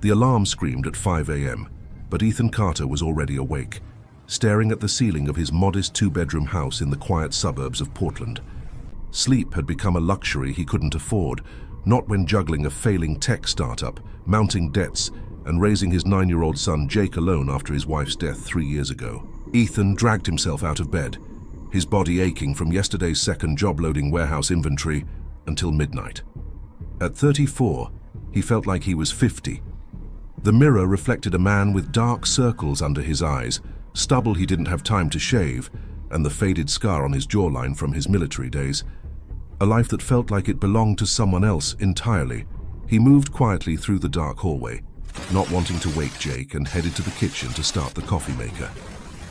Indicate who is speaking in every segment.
Speaker 1: The alarm screamed at 5 a.m., but Ethan Carter was already awake, staring at the ceiling of his modest two-bedroom house in the quiet suburbs of Portland. Sleep had become a luxury he couldn't afford, not when juggling a failing tech startup, mounting debts, and raising his 9-year-old son Jake alone after his wife's death 3 years ago. Ethan dragged himself out of bed, his body aching from yesterday's second job loading warehouse inventory until midnight. At 34, he felt like he was 50. The mirror reflected a man with dark circles under his eyes, stubble he didn't have time to shave, and the faded scar on his jawline from his military days. A life that felt like it belonged to someone else entirely. He moved quietly through the dark hallway, not wanting to wake Jake, and headed to the kitchen to start the coffee maker.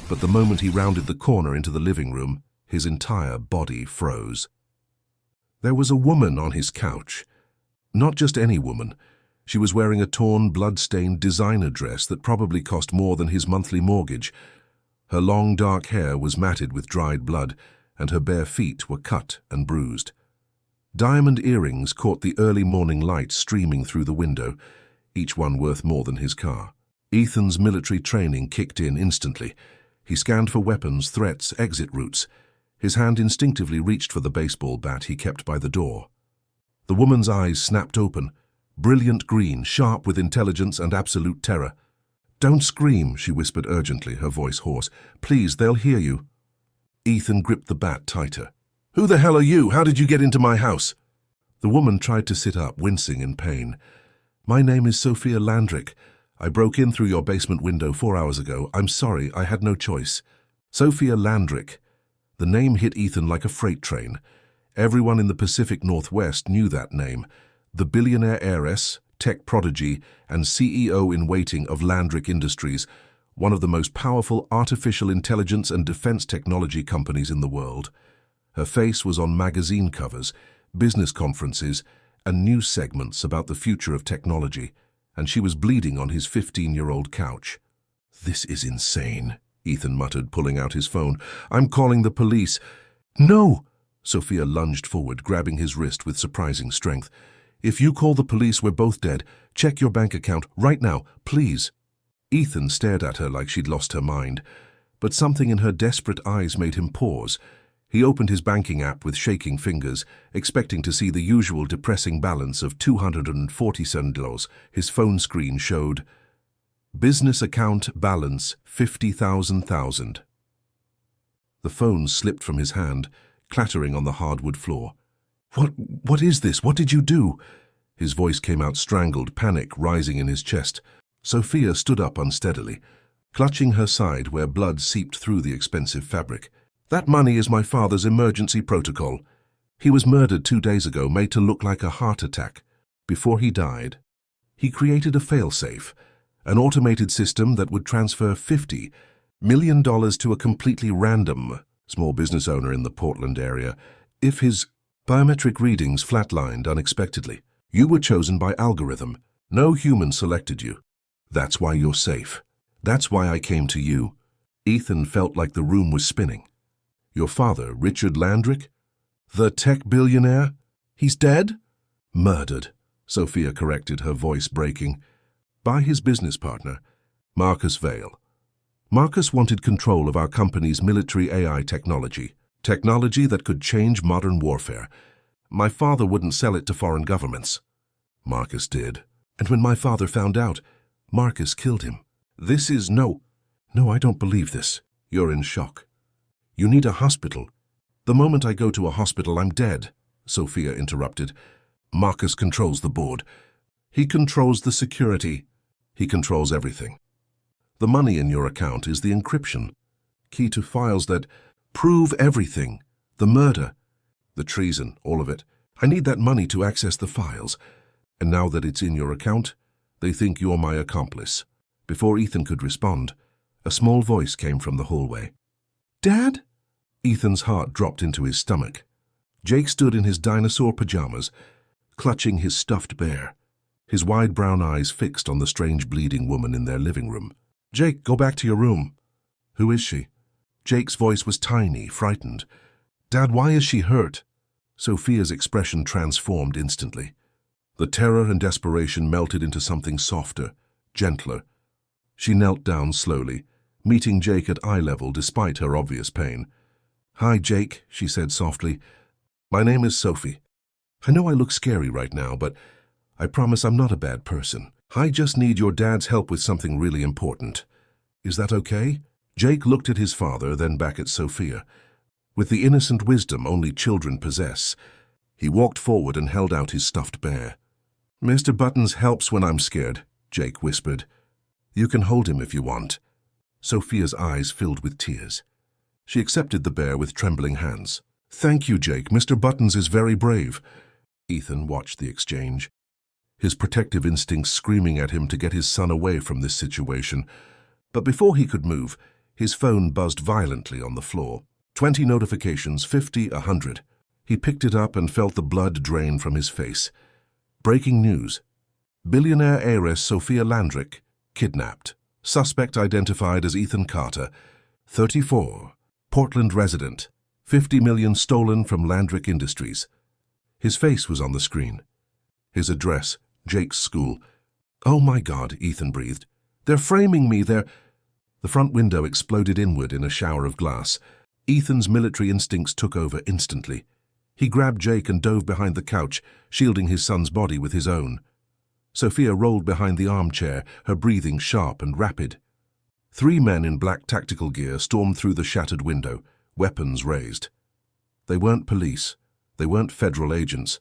Speaker 1: But the moment he rounded the corner into the living room, his entire body froze. There was a woman on his couch. Not just any woman. She was wearing a torn, blood-stained designer dress that probably cost more than his monthly mortgage. Her long, dark hair was matted with dried blood, and her bare feet were cut and bruised. Diamond earrings caught the early morning light streaming through the window, each one worth more than his car. Ethan's military training kicked in instantly. He scanned for weapons, threats, exit routes. His hand instinctively reached for the baseball bat he kept by the door. The woman's eyes snapped open, brilliant green, sharp with intelligence and absolute terror. "Don't scream," she whispered urgently, her voice hoarse. "Please, they'll hear you." Ethan gripped the bat tighter. "Who the hell are you? How did you get into my house?" The woman tried to sit up, wincing in pain. "My name is Sophia Landrick. I broke in through your basement window 4 hours ago. I'm sorry, I had no choice." Sophia Landrick. The name hit Ethan like a freight train. Everyone in the Pacific Northwest knew that name. The billionaire heiress, tech prodigy, and CEO-in-waiting of Landrick Industries, one of the most powerful artificial intelligence and defense technology companies in the world. Her face was on magazine covers, business conferences, and news segments about the future of technology, and she was bleeding on his 15-year-old couch. "This is insane," Ethan muttered, pulling out his phone. "I'm calling the police." "No!" Sophia lunged forward, grabbing his wrist with surprising strength. "If you call the police, we're both dead. Check your bank account right now, please." Ethan stared at her like she'd lost her mind, but something in her desperate eyes made him pause. He opened his banking app with shaking fingers, expecting to see the usual depressing balance of $247. His phone screen showed, "Business account balance 50,000. The phone slipped from his hand, clattering on the hardwood floor. What is this? What did you do?" His voice came out strangled, panic rising in his chest. Sophia stood up unsteadily, clutching her side where blood seeped through the expensive fabric. "That money is my father's emergency protocol. He was murdered 2 days ago, made to look like a heart attack. Before he died, he created a failsafe, an automated system that would transfer $50 million to a completely random small business owner in the Portland area if his biometric readings flatlined unexpectedly. You were chosen by algorithm. No human selected you. That's why you're safe. That's why I came to you." Ethan felt like the room was spinning. "Your father, Richard Landrick? The tech billionaire? He's dead?" "Murdered," Sophia corrected, her voice breaking. "By his business partner, Marcus Vale. Marcus wanted control of our company's military AI technology that could change modern warfare. My father wouldn't sell it to foreign governments. Marcus did. And when my father found out, Marcus killed him. This is no, I don't believe this. You're in shock. You need a hospital. The moment I go to a hospital, I'm dead," Sophia interrupted. "Marcus controls the board. He controls the security. He controls everything. The money in your account is the encryption, key to files that prove everything, the murder, the treason, all of it. I need that money to access the files. And now that it's in your account, they think you're my accomplice." Before Ethan could respond, a small voice came from the hallway. "Dad?" Ethan's heart dropped into his stomach. Jake stood in his dinosaur pajamas, clutching his stuffed bear, his wide brown eyes fixed on the strange bleeding woman in their living room. "Jake, go back to your room." "Who is she?" Jake's voice was tiny, frightened. "Dad, why is she hurt?" Sophia's expression transformed instantly. The terror and desperation melted into something softer, gentler. She knelt down slowly, meeting Jake at eye level despite her obvious pain. "Hi, Jake," she said softly. "My name is Sophie. I know I look scary right now, but I promise I'm not a bad person. I just need your dad's help with something really important. Is that okay?" Jake looked at his father, then back at Sophia. With the innocent wisdom only children possess, he walked forward and held out his stuffed bear. "Mr. Buttons helps when I'm scared," Jake whispered. "You can hold him if you want." Sophia's eyes filled with tears. She accepted the bear with trembling hands. "Thank you, Jake. Mr. Buttons is very brave." Ethan watched the exchange, his protective instincts screaming at him to get his son away from this situation. But before he could move, his phone buzzed violently on the floor. 20 notifications, 50, 100. He picked it up and felt the blood drain from his face. Breaking news. Billionaire heiress Sophia Landrick kidnapped. Suspect identified as Ethan Carter, 34, Portland resident. 50 million stolen from Landrick Industries. His face was on the screen. His address, Jake's school. "Oh my God," Ethan breathed. "They're framing me, they're—" The front window exploded inward in a shower of glass. Ethan's military instincts took over instantly. He grabbed Jake and dove behind the couch, shielding his son's body with his own. Sophia rolled behind the armchair, her breathing sharp and rapid. 3 men in black tactical gear stormed through the shattered window, weapons raised. They weren't police. They weren't federal agents.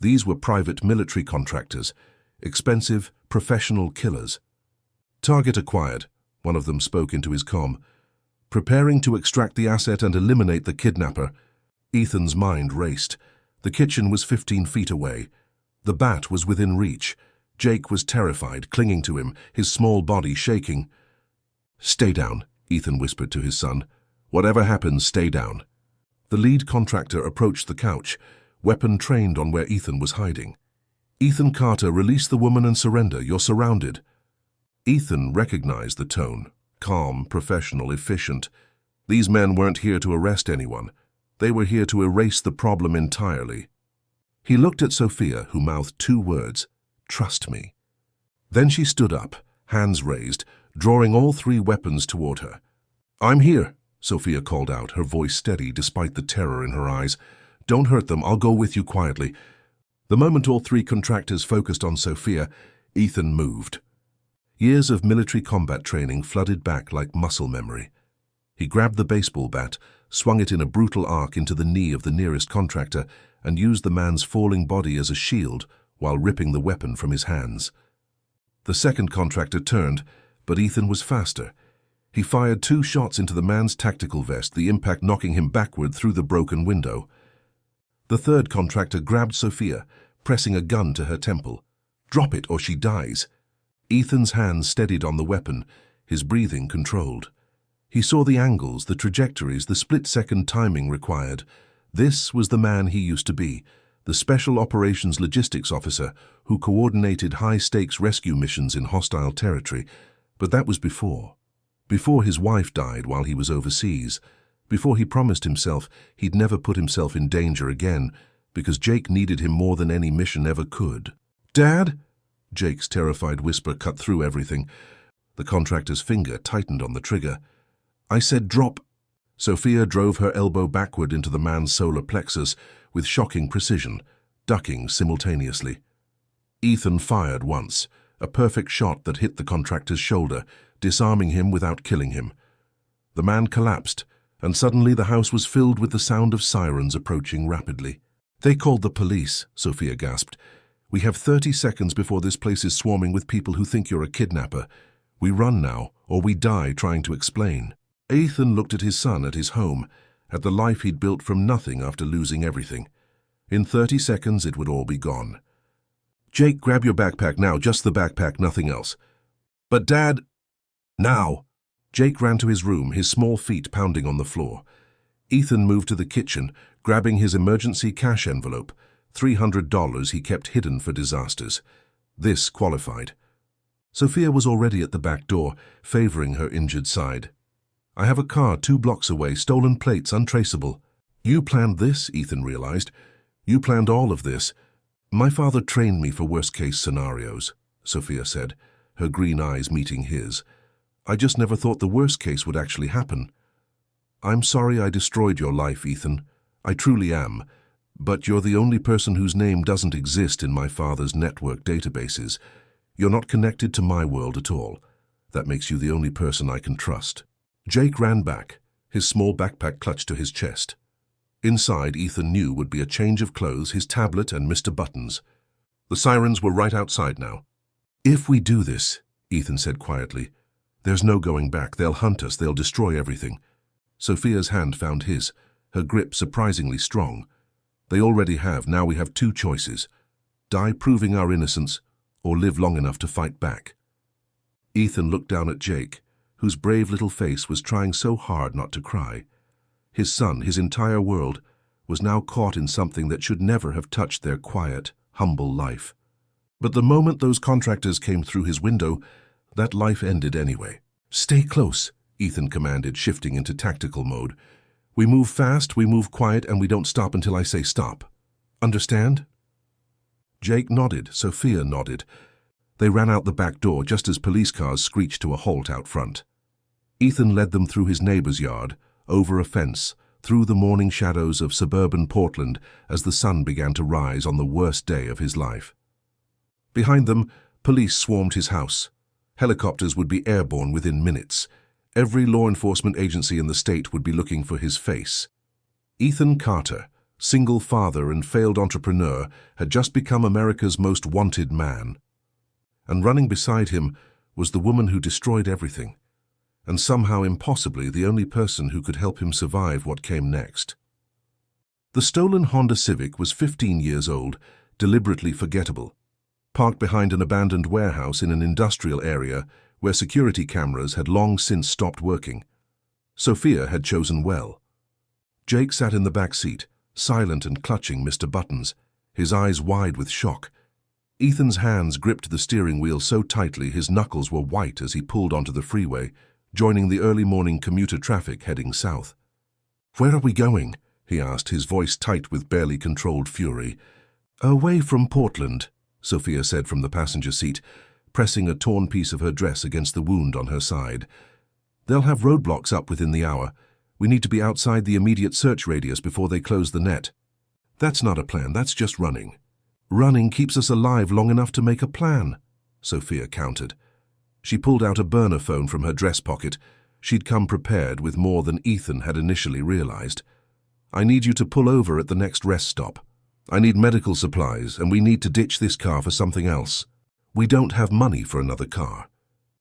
Speaker 1: These were private military contractors, expensive, professional killers. "Target acquired," one of them spoke into his comm. "Preparing to extract the asset and eliminate the kidnapper." Ethan's mind raced. The kitchen was 15 feet away. The bat was within reach. Jake was terrified, clinging to him, his small body shaking. "Stay down," Ethan whispered to his son. "Whatever happens, stay down." The lead contractor approached the couch, weapon trained on where Ethan was hiding. "Ethan Carter, release the woman and surrender. You're surrounded." Ethan recognized the tone. Calm, professional, efficient. These men weren't here to arrest anyone. They were here to erase the problem entirely. He looked at Sophia, who mouthed 2 words, "Trust me." Then she stood up, hands raised, drawing all 3 weapons toward her. "I'm here," Sophia called out, her voice steady despite the terror in her eyes. "Don't hurt them. I'll go with you quietly." The moment all 3 contractors focused on Sophia, Ethan moved. Years of military combat training flooded back like muscle memory. He grabbed the baseball bat, swung it in a brutal arc into the knee of the nearest contractor, and used the man's falling body as a shield while ripping the weapon from his hands. The second contractor turned, but Ethan was faster. He fired 2 shots into the man's tactical vest, the impact knocking him backward through the broken window. The third contractor grabbed Sophia, pressing a gun to her temple. "Drop it or she dies." Ethan's hands steadied on the weapon, his breathing controlled. He saw the angles, the trajectories, the split-second timing required. This was the man he used to be, the Special Operations Logistics Officer who coordinated high-stakes rescue missions in hostile territory. But that was before. Before his wife died while he was overseas. Before he promised himself he'd never put himself in danger again, because Jake needed him more than any mission ever could. "Dad?" Jake's terrified whisper cut through everything. The contractor's finger tightened on the trigger. "I said drop." Sophia drove her elbow backward into the man's solar plexus with shocking precision, ducking simultaneously. Ethan fired once, a perfect shot that hit the contractor's shoulder, disarming him without killing him. The man collapsed, and suddenly the house was filled with the sound of sirens approaching rapidly. "They called the police," Sophia gasped. "We have 30 seconds before this place is swarming with people who think you're a kidnapper. We run now, or we die trying to explain." Ethan looked at his son, at his home, at the life he'd built from nothing after losing everything. In 30 seconds, it would all be gone. "Jake, grab your backpack now, just the backpack, nothing else." "But Dad—" "Now!" Jake ran to his room, his small feet pounding on the floor. Ethan moved to the kitchen, grabbing his emergency cash envelope, $300 he kept hidden for disasters. This qualified. Sophia was already at the back door, favoring her injured side. "I have a car 2 blocks away, stolen plates, untraceable." "You planned this," Ethan realized. "You planned all of this." "My father trained me for worst-case scenarios," Sophia said. her green eyes meeting his. "I just never thought the worst case would actually happen. I'm sorry I destroyed your life, Ethan. I truly am. But you're the only person whose name doesn't exist in my father's network databases. You're not connected to my world at all. That makes you the only person I can trust." Jake ran back, his small backpack clutched to his chest. Inside, Ethan knew would be a change of clothes, his tablet, and Mr. Buttons. The sirens were right outside now. "If we do this," Ethan said quietly, "there's no going back. They'll hunt us. They'll destroy everything." Sophia's hand found his, her grip surprisingly strong. "They already have. Now we have two choices. Die proving our innocence, or live long enough to fight back." Ethan looked down at Jake, whose brave little face was trying so hard not to cry. His son, his entire world, was now caught in something that should never have touched their quiet, humble life. But the moment those contractors came through his window, that life ended anyway. "Stay close," Ethan commanded, shifting into tactical mode. "We move fast, we move quiet, and we don't stop until I say stop. Understand?" Jake nodded, Sophia nodded. They ran out the back door just as police cars screeched to a halt out front. Ethan led them through his neighbor's yard, over a fence, through the morning shadows of suburban Portland as the sun began to rise on the worst day of his life. Behind them, police swarmed his house. Helicopters would be airborne within minutes. Every law enforcement agency in the state would be looking for his face. Ethan Carter, single father and failed entrepreneur, had just become America's most wanted man. And running beside him was the woman who destroyed everything, and somehow impossibly the only person who could help him survive what came next. The stolen Honda Civic was 15 years old, deliberately forgettable, parked behind an abandoned warehouse in an industrial area where security cameras had long since stopped working. Sophia had chosen well. Jake sat in the back seat, silent and clutching Mr. Buttons, his eyes wide with shock. Ethan's hands gripped the steering wheel so tightly his knuckles were white as he pulled onto the freeway, joining the early morning commuter traffic heading south. "Where are we going?" he asked, his voice tight with barely controlled fury. "Away from Portland," Sophia said from the passenger seat, pressing a torn piece of her dress against the wound on her side. "They'll have roadblocks up within the hour. We need to be outside the immediate search radius before they close the net." "That's not a plan, that's just running." "Running keeps us alive long enough to make a plan," Sophia countered. She pulled out a burner phone from her dress pocket. She'd come prepared with more than Ethan had initially realized. "I need you to pull over at the next rest stop. I need medical supplies, and we need to ditch this car for something else. We don't have money for another car."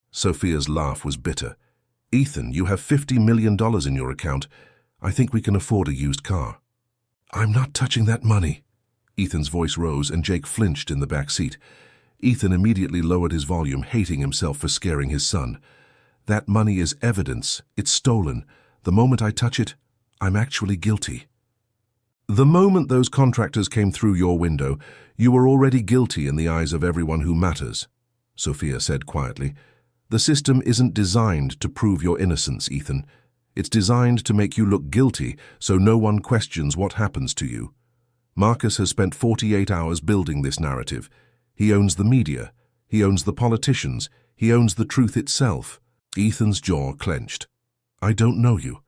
Speaker 1: Sophia's laugh was bitter. "Ethan, you have $50 million in your account. I think we can afford a used car." "I'm not touching that money." Ethan's voice rose, and Jake flinched in the back seat. Ethan immediately lowered his volume, hating himself for scaring his son. "That money is evidence. It's stolen. The moment I touch it, I'm actually guilty." "The moment those contractors came through your window, you were already guilty in the eyes of everyone who matters," Sophia said quietly. "The system isn't designed to prove your innocence, Ethan. It's designed to make you look guilty so no one questions what happens to you. Marcus has spent 48 hours building this narrative. He owns the media. He owns the politicians. He owns the truth itself." Ethan's jaw clenched. "I don't know you.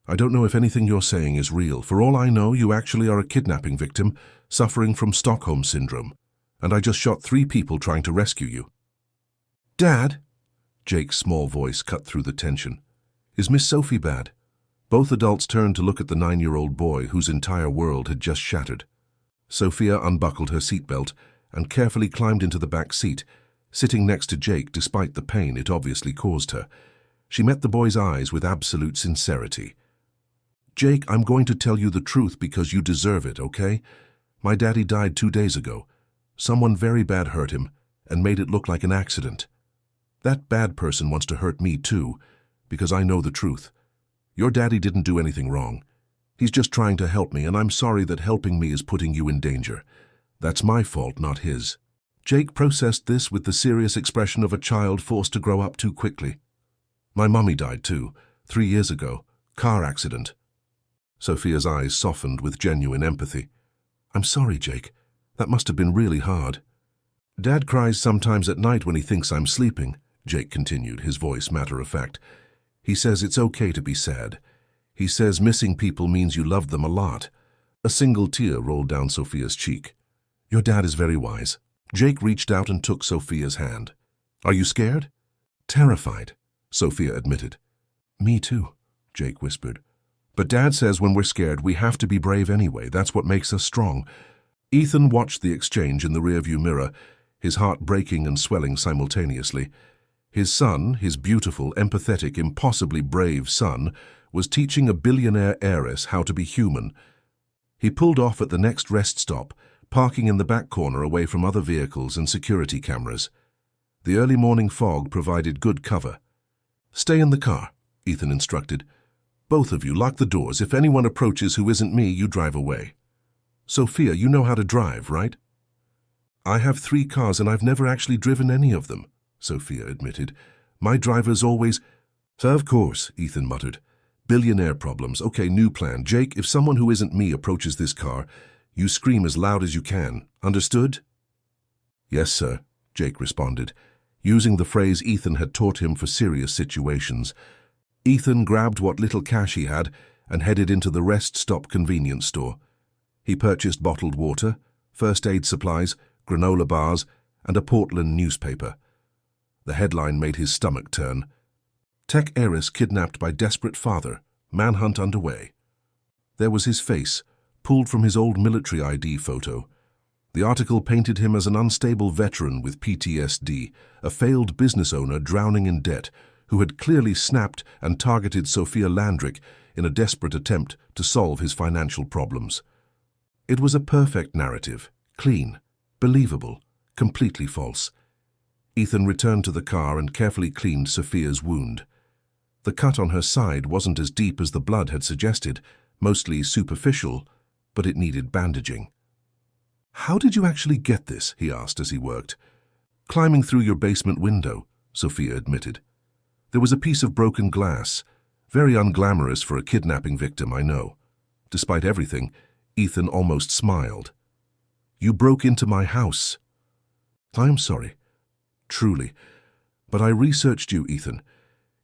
Speaker 1: I don't know if anything you're saying is real. For all I know, you actually are a kidnapping victim, suffering from Stockholm Syndrome. And I just shot 3 people trying to rescue you." "Dad?" Jake's small voice cut through the tension. "Is Miss Sophie bad?" Both adults turned to look at the 9-year-old boy whose entire world had just shattered. Sophia unbuckled her seatbelt and carefully climbed into the back seat, sitting next to Jake despite the pain it obviously caused her. She met the boy's eyes with absolute sincerity. "Jake, I'm going to tell you the truth because you deserve it, okay? My daddy died 2 days ago. Someone very bad hurt him and made it look like an accident. That bad person wants to hurt me too, because I know the truth. Your daddy didn't do anything wrong. He's just trying to help me, and I'm sorry that helping me is putting you in danger. That's my fault, not his." Jake processed this with the serious expression of a child forced to grow up too quickly. "My mummy died too, 3 years ago. Car accident." Sophia's eyes softened with genuine empathy. "I'm sorry, Jake. That must have been really hard." Dad cries sometimes at night when he thinks I'm sleeping, Jake continued, his voice matter-of-fact. He says it's okay to be sad. He says missing people means you love them a lot. A single tear rolled down Sophia's cheek. Your dad is very wise. Jake reached out and took Sophia's hand. Are you scared? Terrified, Sophia admitted. Me too, Jake whispered. But Dad says when we're scared, we have to be brave anyway. That's what makes us strong. Ethan watched the exchange in the rearview mirror, his heart breaking and swelling simultaneously. His son, his beautiful, empathetic, impossibly brave son, was teaching a billionaire heiress how to be human. He pulled off at the next rest stop, parking in the back corner away from other vehicles and security cameras. The early morning fog provided good cover. Stay in the car, Ethan instructed. Both of you lock the doors. If anyone approaches who isn't me, you drive away. Sophia, you know how to drive, right? I have 3 cars and I've never actually driven any of them, Sophia admitted. My driver's always... Of course, Ethan muttered. Billionaire problems. Okay, new plan. Jake, if someone who isn't me approaches this car, you scream as loud as you can. Understood? Yes, sir, Jake responded, using the phrase Ethan had taught him for serious situations. Ethan grabbed what little cash he had and headed into the rest stop convenience store. He purchased bottled water, first aid supplies, granola bars, and a Portland newspaper. The headline made his stomach turn. Tech heiress kidnapped by desperate father, manhunt underway. There was his face, pulled from his old military ID photo. The article painted him as an unstable veteran with PTSD, a failed business owner drowning in debt, who had clearly snapped and targeted Sophia Landrick in a desperate attempt to solve his financial problems. It was a perfect narrative, clean, believable, completely false. Ethan returned to the car and carefully cleaned Sophia's wound. The cut on her side wasn't as deep as the blood had suggested, mostly superficial, but it needed bandaging. How did you actually get this? He asked as he worked. Climbing through your basement window, Sophia admitted. There was a piece of broken glass, very unglamorous for a kidnapping victim, I know. Despite everything, Ethan almost smiled. You broke into my house. I am sorry. Truly. But I researched you, Ethan.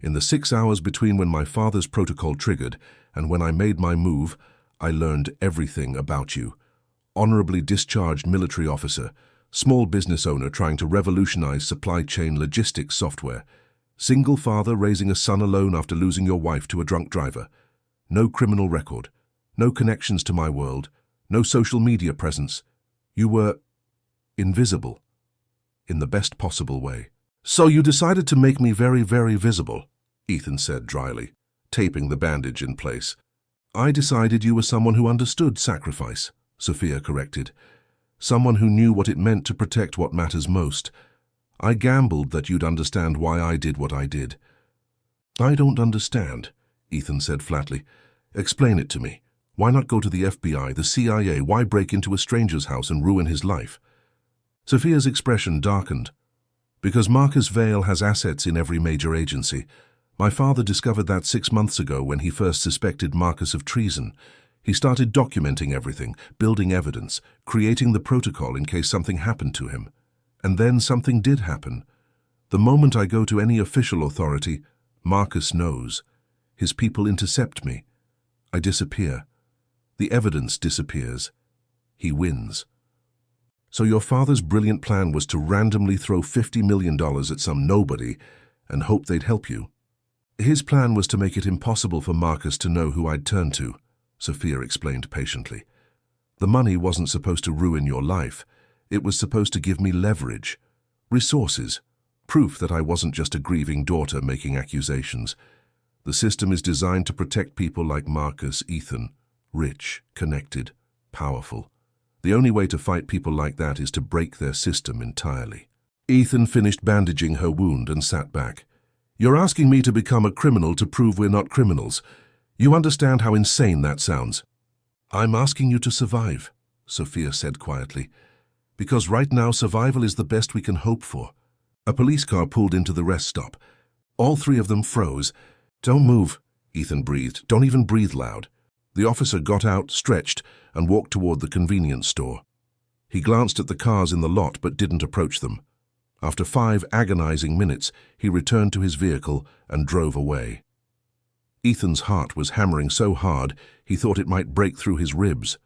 Speaker 1: In the 6 hours between when my father's protocol triggered and when I made my move, I learned everything about you. Honorably discharged military officer, small business owner trying to revolutionize supply chain logistics software, single father raising a son alone after losing your wife to a drunk driver, no criminal record, no connections to my world, no social media presence. You were invisible, in the best possible way. So you decided to make me very, very visible, Ethan said dryly, taping the bandage in place. I decided you were someone who understood sacrifice, Sophia corrected. Someone who knew what it meant to protect what matters most. I gambled that you'd understand why I did what I did. I don't understand, Ethan said flatly. Explain it to me. Why not go to the FBI, the CIA? Why break into a stranger's house and ruin his life? Sophia's expression darkened. Because Marcus Vale has assets in every major agency. My father discovered that 6 months ago when he first suspected Marcus of treason. He started documenting everything, building evidence, creating the protocol in case something happened to him. And then something did happen. The moment I go to any official authority, Marcus knows. His people intercept me. I disappear. The evidence disappears. He wins. So your father's brilliant plan was to randomly throw $50 million at some nobody and hope they'd help you. His plan was to make it impossible for Marcus to know who I'd turn to, Sophia explained patiently. The money wasn't supposed to ruin your life. It was supposed to give me leverage, resources, proof that I wasn't just a grieving daughter making accusations. The system is designed to protect people like Marcus, Ethan, rich, connected, powerful. The only way to fight people like that is to break their system entirely. Ethan finished bandaging her wound and sat back. You're asking me to become a criminal to prove we're not criminals. You understand how insane that sounds? I'm asking you to survive, Sophia said quietly. Because right now survival is the best we can hope for. A police car pulled into the rest stop. All 3 of them froze. Don't move, Ethan breathed. Don't even breathe loud. The officer got out, stretched, and walked toward the convenience store. He glanced at the cars in the lot but didn't approach them. After 5 agonizing minutes, he returned to his vehicle and drove away. Ethan's heart was hammering so hard he thought it might break through his ribs.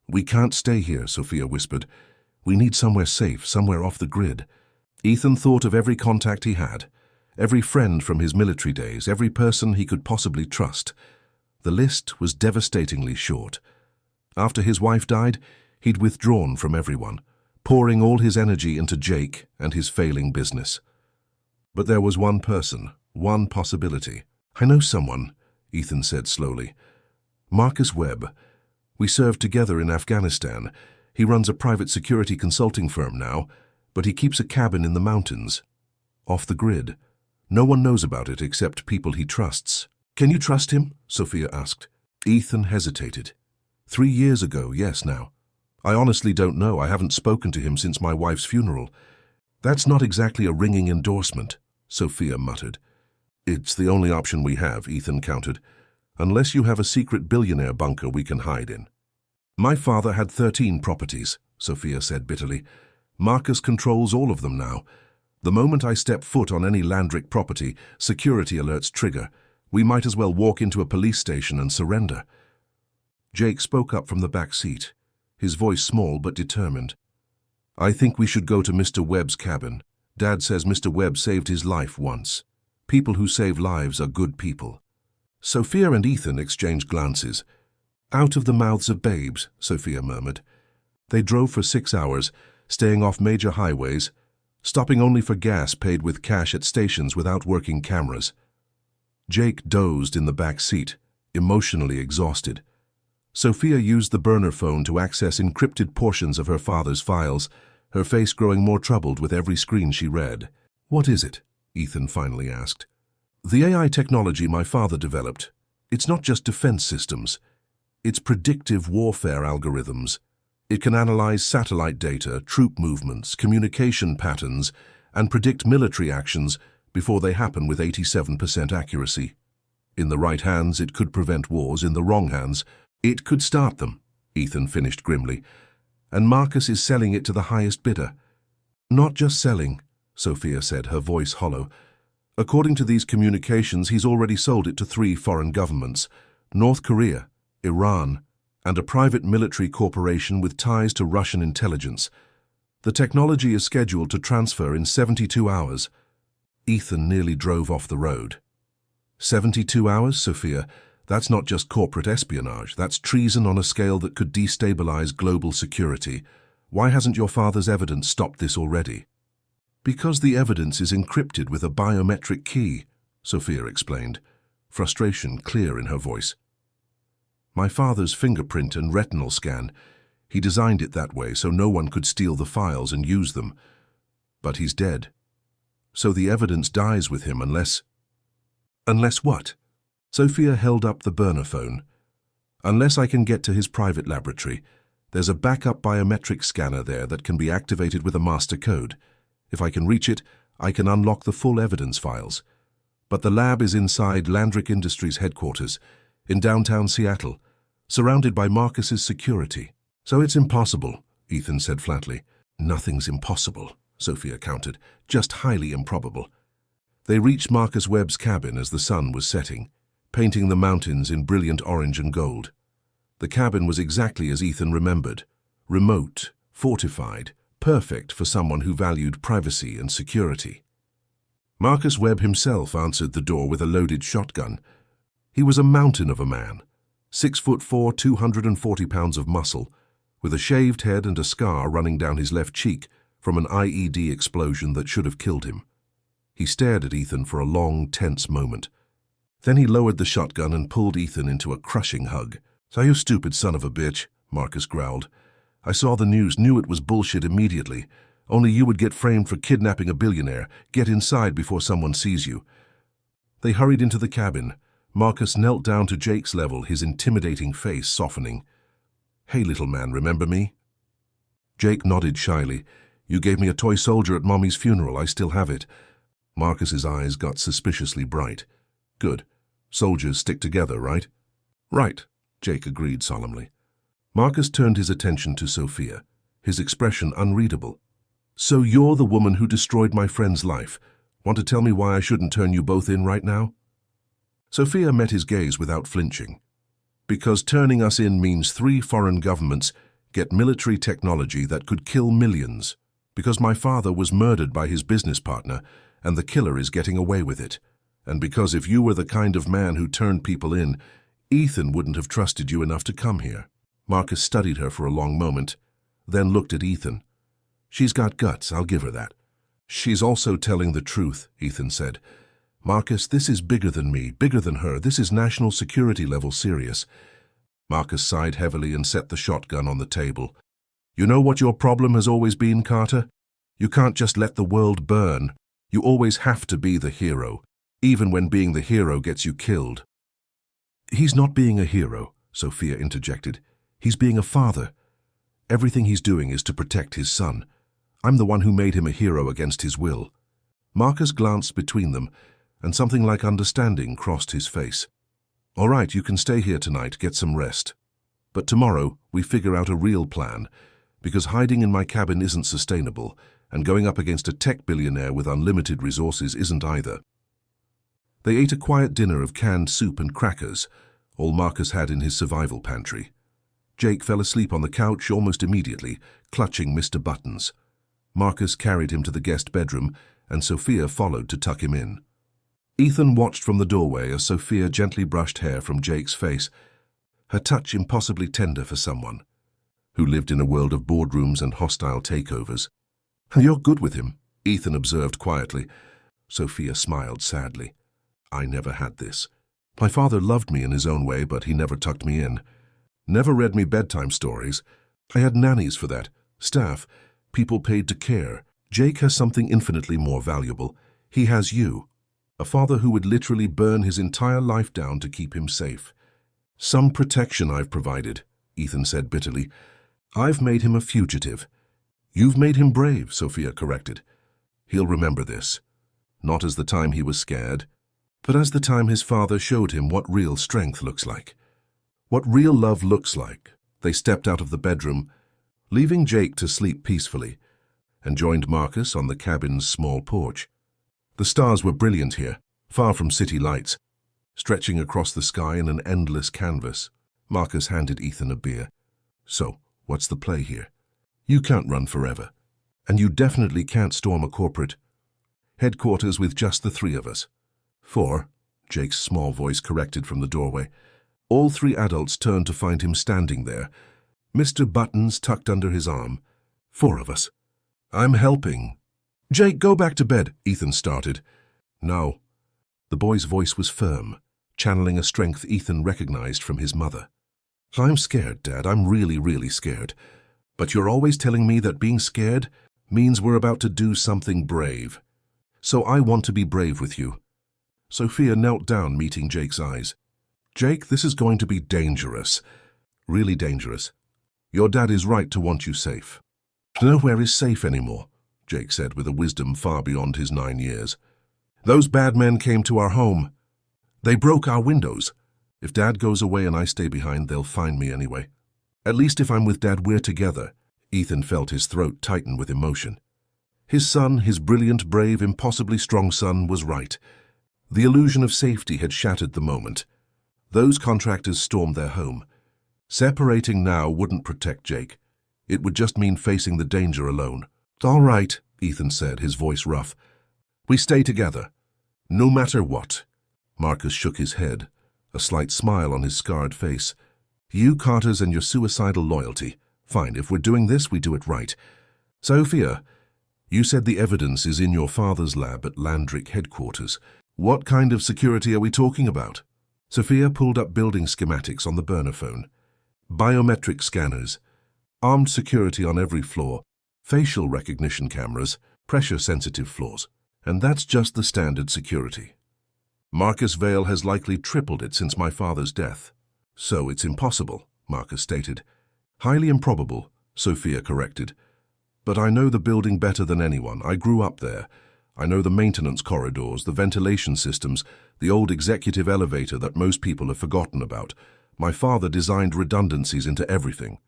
Speaker 1: "We can't stay here," Sophia whispered. "We need somewhere safe, somewhere off the grid." Ethan thought of every contact he had, every friend from his military days, every person he could possibly trust. The list was devastatingly short. After his wife died, he'd withdrawn from everyone, pouring all his energy into Jake and his failing business. But there was one person, one possibility. "I know someone," Ethan said slowly. "Marcus Webb. We served together in Afghanistan. He runs a private security consulting firm now, but he keeps a cabin in the mountains. Off the grid. No one knows about it except people he trusts." "Can you trust him?" Sophia asked. Ethan hesitated. 3 years ago, yes now. "I honestly don't know. I haven't spoken to him since my wife's funeral." "That's not exactly a ringing endorsement," Sophia muttered. "It's the only option we have," Ethan countered. "Unless you have a secret billionaire bunker we can hide in." "My father had 13 properties," Sophia said bitterly. "Marcus controls all of them now. The moment I step foot on any Landrick property, security alerts trigger. We might as well walk into a police station and surrender." Jake spoke up from the back seat, his voice small but determined. "I think we should go to Mr. Webb's cabin. Dad says Mr. Webb saved his life once. People who save lives are good people." Sophia and Ethan exchanged glances. "Out of the mouths of babes," Sophia murmured. They drove for 6 hours, staying off major highways, stopping only for gas paid with cash at stations without working cameras. Jake dozed in the back seat, emotionally exhausted. Sophia used the burner phone to access encrypted portions of her father's files, her face growing more troubled with every screen she read. "What is it?" Ethan finally asked. "The AI technology my father developed. It's not just defense systems. It's predictive warfare algorithms. It can analyze satellite data, troop movements, communication patterns, and predict military actions before they happen with 87% accuracy. In the right hands, it could prevent wars. In the wrong hands, it could start them," Ethan finished grimly. "And Marcus is selling it to the highest bidder." "Not just selling," Sophia said, her voice hollow. "According to these communications, he's already sold it to 3 foreign governments: North Korea, Iran, and a private military corporation with ties to Russian intelligence. The technology is scheduled to transfer in 72 hours. Ethan nearly drove off the road. 72 hours, Sophia? That's not just corporate espionage. That's treason on a scale that could destabilize global security. Why hasn't your father's evidence stopped this already?" "Because the evidence is encrypted with a biometric key," Sophia explained, frustration clear in her voice. "My father's fingerprint and retinal scan. He designed it that way so no one could steal the files and use them. But he's dead. So the evidence dies with him unless—" "Unless what?" Sophia held up the burner phone. "Unless I can get to his private laboratory. There's a backup biometric scanner there that can be activated with a master code. If I can reach it, I can unlock the full evidence files. But the lab is inside Landrick Industries headquarters, in downtown Seattle, surrounded by Marcus's security. So it's impossible," Ethan said flatly. "Nothing's impossible," Sophia countered, "just highly improbable." They reached Marcus Webb's cabin as the sun was setting, painting the mountains in brilliant orange and gold. The cabin was exactly as Ethan remembered: remote, fortified, perfect for someone who valued privacy and security. Marcus Webb himself answered the door with a loaded shotgun. He was a mountain of a man, 6'4", 240 pounds of muscle, with a shaved head and a scar running down his left cheek from an IED explosion that should have killed him. He stared at Ethan for a long, tense moment. Then he lowered the shotgun and pulled Ethan into a crushing hug. "So you stupid son of a bitch," Marcus growled. "I saw the news, knew it was bullshit immediately. Only you would get framed for kidnapping a billionaire. Get inside before someone sees you." They hurried into the cabin. Marcus knelt down to Jake's level, his intimidating face softening. "Hey, little man, remember me?" Jake nodded shyly. "You gave me a toy soldier at Mommy's funeral. I still have it." Marcus's eyes got suspiciously bright. "Good. Soldiers stick together, right?" "Right," Jake agreed solemnly. Marcus turned his attention to Sophia. his expression unreadable. "So you're the woman who destroyed my friend's life. Want to tell me why I shouldn't turn you both in right now?" Sophia met his gaze without flinching. "Because turning us in means 3 foreign governments get military technology that could kill millions. Because my father was murdered by his business partner, and the killer is getting away with it. And because if you were the kind of man who turned people in, Ethan wouldn't have trusted you enough to come here." Marcus studied her for a long moment, then looked at Ethan. "She's got guts, I'll give her that." "She's also telling the truth," Ethan said. "Marcus, this is bigger than me, bigger than her. This is national security level serious." Marcus sighed heavily and set the shotgun on the table. "You know what your problem has always been, Carter? You can't just let the world burn. You always have to be the hero, even when being the hero gets you killed." "He's not being a hero," Sophia interjected. "He's being a father. Everything he's doing is to protect his son. I'm the one who made him a hero against his will." Marcus glanced between them, and something like understanding crossed his face. "All right, you can stay here tonight, get some rest. But tomorrow, we figure out a real plan, because hiding in my cabin isn't sustainable, and going up against a tech billionaire with unlimited resources isn't either." They ate a quiet dinner of canned soup and crackers, all Marcus had in his survival pantry. Jake fell asleep on the couch almost immediately, clutching Mr. Buttons. Marcus carried him to the guest bedroom, and Sophia followed to tuck him in. Ethan watched from the doorway as Sophia gently brushed hair from Jake's face, her touch impossibly tender for someone who lived in a world of boardrooms and hostile takeovers. "You're good with him," Ethan observed quietly. Sophia smiled sadly. "I never had this. My father loved me in his own way, but he never tucked me in. Never read me bedtime stories. I had nannies for that, staff, people paid to care. Jake has something infinitely more valuable. He has you. A father who would literally burn his entire life down to keep him safe." "Some protection I've provided," Ethan said bitterly. "I've made him a fugitive." "You've made him brave," Sophia corrected. "He'll remember this. Not as the time he was scared, but as the time his father showed him what real strength looks like. What real love looks like." They stepped out of the bedroom, leaving Jake to sleep peacefully, and joined Marcus on the cabin's small porch. The stars were brilliant here, far from city lights, stretching across the sky in an endless canvas. Marcus handed Ethan a beer. "So, what's the play here? You can't run forever, and you definitely can't storm a corporate headquarters with just the 3 of us." "4," Jake's small voice corrected from the doorway. All 3 adults turned to find him standing there, Mr. Buttons tucked under his arm. "4 of us." "I'm helping." "Jake, go back to bed," Ethan started. "No." The boy's voice was firm, channeling a strength Ethan recognized from his mother. "I'm scared, Dad. I'm really, really scared. But you're always telling me that being scared means we're about to do something brave. So I want to be brave with you." Sophia knelt down, meeting Jake's eyes. "Jake, this is going to be dangerous. Really dangerous. Your dad is right to want you safe." "Nowhere is safe anymore," Jake said with a wisdom far beyond his 9 years. "Those bad men came to our home. They broke our windows. If Dad goes away and I stay behind, they'll find me anyway. At least if I'm with Dad, we're together." Ethan felt his throat tighten with emotion. His son, his brilliant, brave, impossibly strong son, was right. The illusion of safety had shattered the moment. Those contractors stormed their home. Separating now wouldn't protect Jake. It would just mean facing the danger alone. "All right," Ethan said, his voice rough. "We stay together. No matter what." Marcus shook his head, a slight smile on his scarred face. "You, Carters, and your suicidal loyalty. Fine, if we're doing this, we do it right. Sophia, you said the evidence is in your father's lab at Landrick headquarters. What kind of security are we talking about?" Sophia pulled up building schematics on the burner phone. "Biometric scanners, armed security on every floor, facial recognition cameras, pressure-sensitive floors. And that's just the standard security. Marcus Vale has likely tripled it since my father's death." "So it's impossible," Marcus stated. "Highly improbable," Sophia corrected. "But I know the building better than anyone. I grew up there. I know the maintenance corridors, the ventilation systems, the old executive elevator that most people have forgotten about. My father designed redundancies into everything."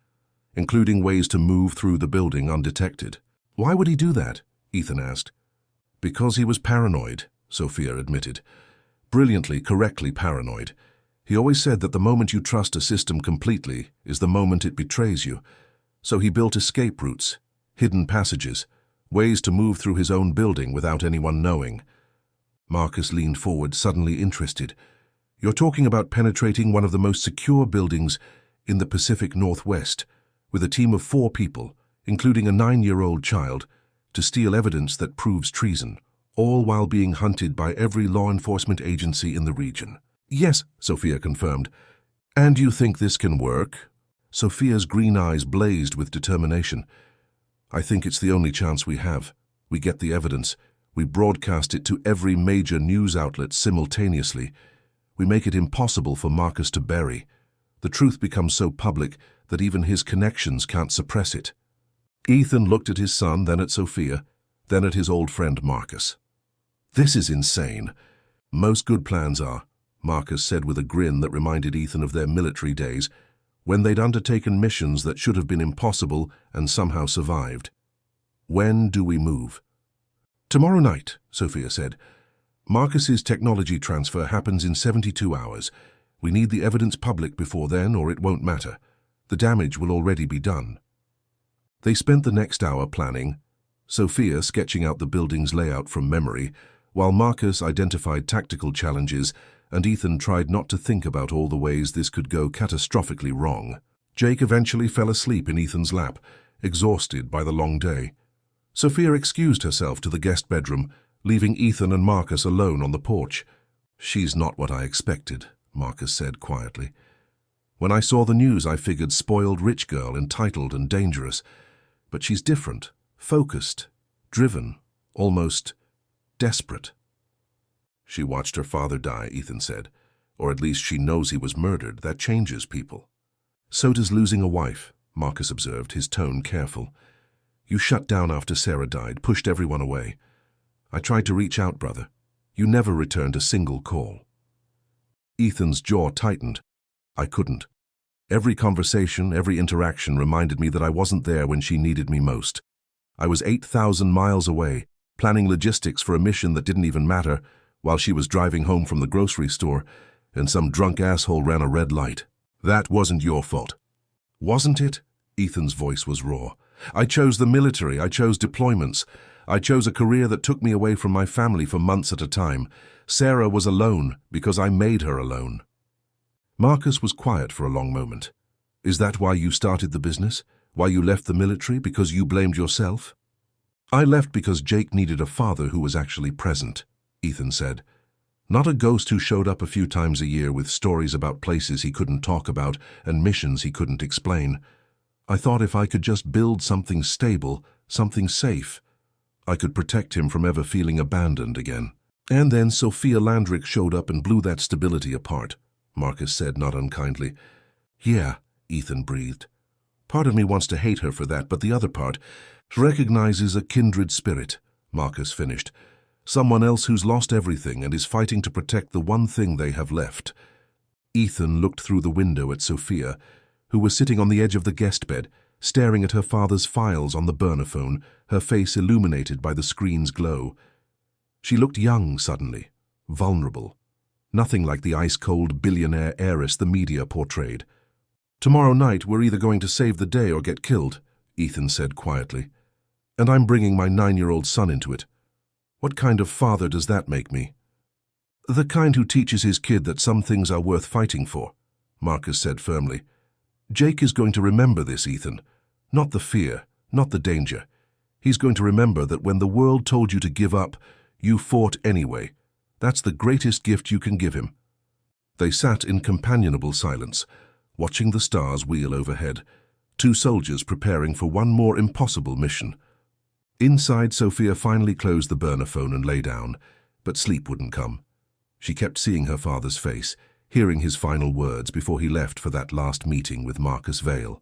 Speaker 1: including ways to move through the building undetected. Why would he do that? Ethan asked. Because he was paranoid, Sophia admitted. Brilliantly, correctly paranoid. He always said that the moment you trust a system completely is the moment it betrays you. So he built escape routes, hidden passages, ways to move through his own building without anyone knowing. Marcus leaned forward, suddenly interested. You're talking about penetrating one of the most secure buildings in the Pacific Northwest, with a team of 4 people, including a 9-year-old child, to steal evidence that proves treason, all while being hunted by every law enforcement agency in the region. Yes, Sophia confirmed. And you think this can work? Sophia's green eyes blazed with determination. I think it's the only chance we have. We get the evidence. We broadcast it to every major news outlet simultaneously. We make it impossible for Marcus to bury. The truth becomes so public that even his connections can't suppress it. Ethan looked at his son, then at Sophia, then at his old friend Marcus. This is insane. Most good plans are, Marcus said with a grin that reminded Ethan of their military days, when they'd undertaken missions that should have been impossible and somehow survived. When do we move? Tomorrow night, Sophia said. Marcus's technology transfer happens in 72 hours. We need the evidence public before then, or it won't matter. The damage will already be done. They spent the next hour planning, Sophia sketching out the building's layout from memory, while Marcus identified tactical challenges and Ethan tried not to think about all the ways this could go catastrophically wrong. Jake eventually fell asleep in Ethan's lap, exhausted by the long day. Sophia excused herself to the guest bedroom, leaving Ethan and Marcus alone on the porch. She's not what I expected, Marcus said quietly. When I saw the news, I figured spoiled rich girl, entitled and dangerous. But she's different, focused, driven, almost desperate. She watched her father die, Ethan said. Or at least she knows he was murdered. That changes people. So does losing a wife, Marcus observed, his tone careful. You shut down after Sarah died, pushed everyone away. I tried to reach out, brother. You never returned a single call. Ethan's jaw tightened. I couldn't. Every conversation, every interaction reminded me that I wasn't there when she needed me most. I was 8,000 miles away, planning logistics for a mission that didn't even matter, while she was driving home from the grocery store, and some drunk asshole ran a red light. That wasn't your fault. Wasn't it? Ethan's voice was raw. I chose the military, I chose deployments. I chose a career that took me away from my family for months at a time. Sarah was alone because I made her alone. Marcus was quiet for a long moment. Is that why you started the business? Why you left the military? Because you blamed yourself? I left because Jake needed a father who was actually present, Ethan said. Not a ghost who showed up a few times a year with stories about places he couldn't talk about and missions he couldn't explain. I thought if I could just build something stable, something safe, I could protect him from ever feeling abandoned again. And then Sophia Landrick showed up and blew that stability apart, Marcus said not unkindly. Yeah, Ethan breathed. Part of me wants to hate her for that, but the other part recognizes a kindred spirit, Marcus finished. Someone else who's lost everything and is fighting to protect the one thing they have left. Ethan looked through the window at Sophia, who was sitting on the edge of the guest bed, staring at her father's files on the burner phone, her face illuminated by the screen's glow. She looked young suddenly, vulnerable. Nothing like the ice-cold billionaire heiress the media portrayed. Tomorrow night we're either going to save the day or get killed, Ethan said quietly. And I'm bringing my 9-year-old son into it. What kind of father does that make me? The kind who teaches his kid that some things are worth fighting for, Marcus said firmly. Jake is going to remember this, Ethan. Not the fear, not the danger. He's going to remember that when the world told you to give up, you fought anyway. That's the greatest gift you can give him. They sat in companionable silence, watching the stars wheel overhead, 2 soldiers preparing for one more impossible mission. Inside, Sophia finally closed the burner phone and lay down, but sleep wouldn't come. She kept seeing her father's face, hearing his final words before he left for that last meeting with Marcus Vale.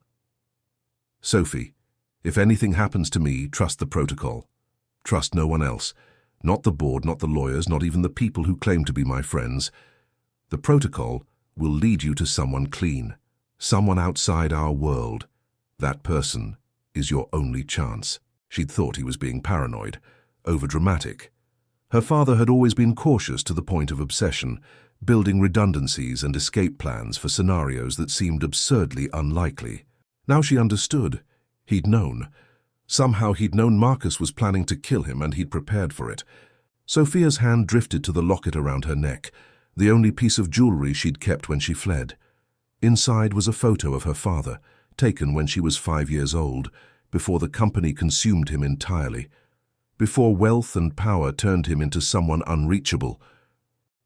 Speaker 1: Sophie, if anything happens to me, trust the protocol. Trust no one else. Not the board, not the lawyers, not even the people who claim to be my friends. The protocol will lead you to someone clean, someone outside our world. That person is your only chance. She'd thought he was being paranoid, overdramatic. Her father had always been cautious to the point of obsession, building redundancies and escape plans for scenarios that seemed absurdly unlikely. Now she understood. He'd known. Somehow he'd known Marcus was planning to kill him, and he'd prepared for it. Sophia's hand drifted to the locket around her neck, the only piece of jewelry she'd kept when she fled. Inside was a photo of her father, taken when she was 5 years old, before the company consumed him entirely, before wealth and power turned him into someone unreachable.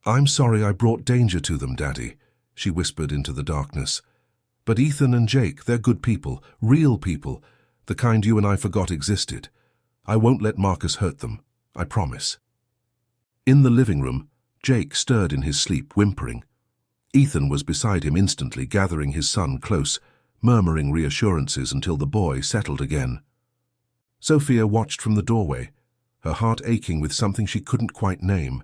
Speaker 1: "I'm sorry I brought danger to them, Daddy," she whispered into the darkness. "But Ethan and Jake, they're good people, real people, the kind you and I forgot existed. I won't let Marcus hurt them, I promise." In the living room, Jake stirred in his sleep, whimpering. Ethan was beside him instantly, gathering his son close, murmuring reassurances until the boy settled again. Sophia watched from the doorway, her heart aching with something she couldn't quite name.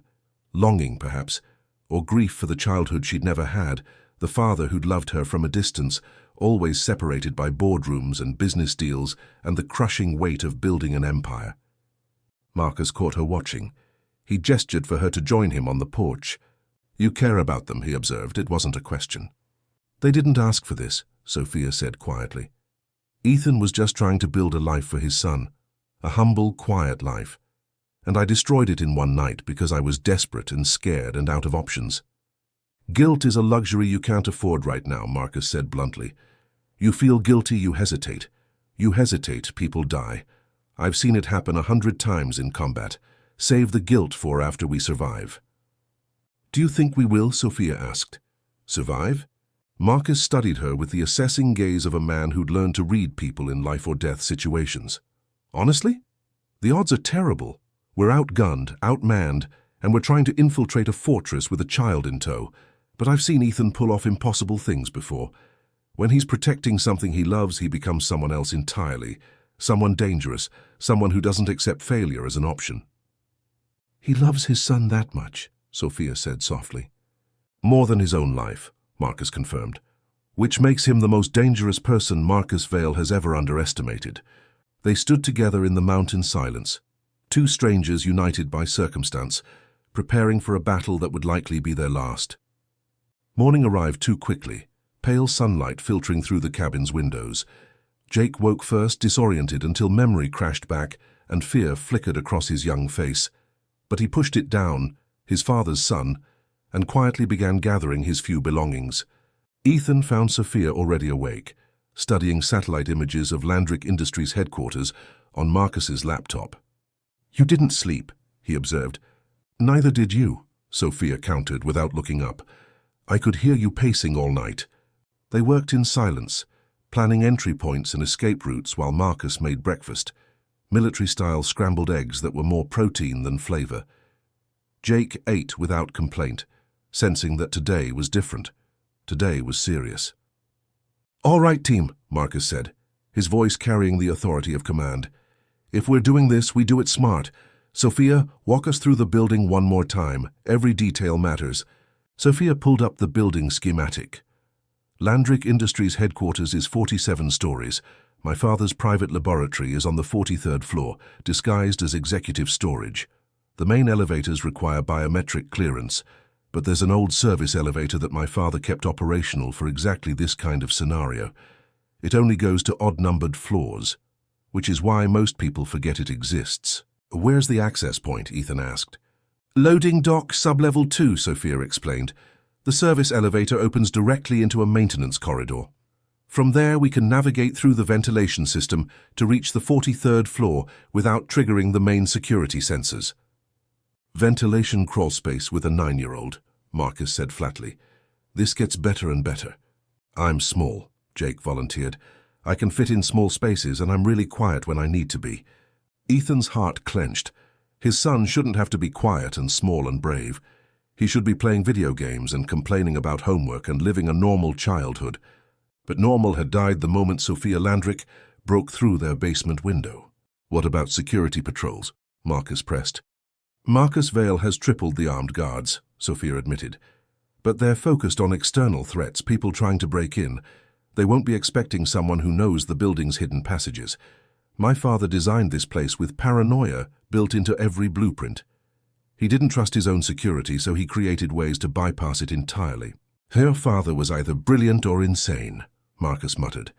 Speaker 1: Longing, perhaps, or grief for the childhood she'd never had, the father who'd loved her from a distance, always separated by boardrooms and business deals and the crushing weight of building an empire. Marcus caught her watching. He gestured for her to join him on the porch. "You care about them," he observed. It wasn't a question. "They didn't ask for this," Sophia said quietly. "Ethan was just trying to build a life for his son, a humble, quiet life. And I destroyed it in one night because I was desperate and scared and out of options." "Guilt is a luxury you can't afford right now," Marcus said bluntly. "You feel guilty, you hesitate. You hesitate, people die. I've seen it happen 100 times in combat. Save the guilt for after we survive." "Do you think we will?" Sophia asked. "Survive?" Marcus studied her with the assessing gaze of a man who'd learned to read people in life-or-death situations. "Honestly? The odds are terrible. We're outgunned, outmanned, and we're trying to infiltrate a fortress with a child in tow. But I've seen Ethan pull off impossible things before. When he's protecting something he loves, he becomes someone else entirely. Someone dangerous, someone who doesn't accept failure as an option." "He loves his son that much," Sophia said softly. "More than his own life," Marcus confirmed. "Which makes him the most dangerous person Marcus Vale has ever underestimated." They stood together in the mountain silence, two strangers united by circumstance, preparing for a battle that would likely be their last. Morning arrived too quickly, pale sunlight filtering through the cabin's windows. Jake woke first, disoriented, until memory crashed back and fear flickered across his young face. But he pushed it down, his father's son, and quietly began gathering his few belongings. Ethan found Sophia already awake, studying satellite images of Landrick Industries headquarters on Marcus's laptop. "You didn't sleep," he observed. "Neither did you," Sophia countered without looking up. "I could hear you pacing all night." They worked in silence, planning entry points and escape routes while Marcus made breakfast, military-style scrambled eggs that were more protein than flavor. Jake ate without complaint, sensing that today was different. Today was serious. "All right, team," Marcus said, his voice carrying the authority of command. "If we're doing this, we do it smart. Sophia, walk us through the building one more time. Every detail matters." Sophia pulled up the building schematic. "Landrick Industries headquarters is 47 stories. My father's private laboratory is on the 43rd floor, disguised as executive storage. The main elevators require biometric clearance, but there's an old service elevator that my father kept operational for exactly this kind of scenario. It only goes to odd-numbered floors, which is why most people forget it exists." "Where's the access point?" Ethan asked. "Loading dock sublevel 2, Sophia explained. The service elevator opens directly into a maintenance corridor. From there, we can navigate through the ventilation system to reach the 43rd floor without triggering the main security sensors." "Ventilation crawl space with a 9-year-old, Marcus said flatly. "This gets better and better." "I'm small," Jake volunteered. "I can fit in small spaces, and I'm really quiet when I need to be." Ethan's heart clenched. His son shouldn't have to be quiet and small and brave. He should be playing video games and complaining about homework and living a normal childhood. But normal had died the moment Sophia Landrick broke through their basement window. "What about security patrols?" Marcus pressed. "Marcus Vale has tripled the armed guards," Sophia admitted. "But they're focused on external threats, people trying to break in. They won't be expecting someone who knows the building's hidden passages. My father designed this place with paranoia built into every blueprint. He didn't trust his own security, so he created ways to bypass it entirely. Her father was either brilliant or insane, Marcus muttered.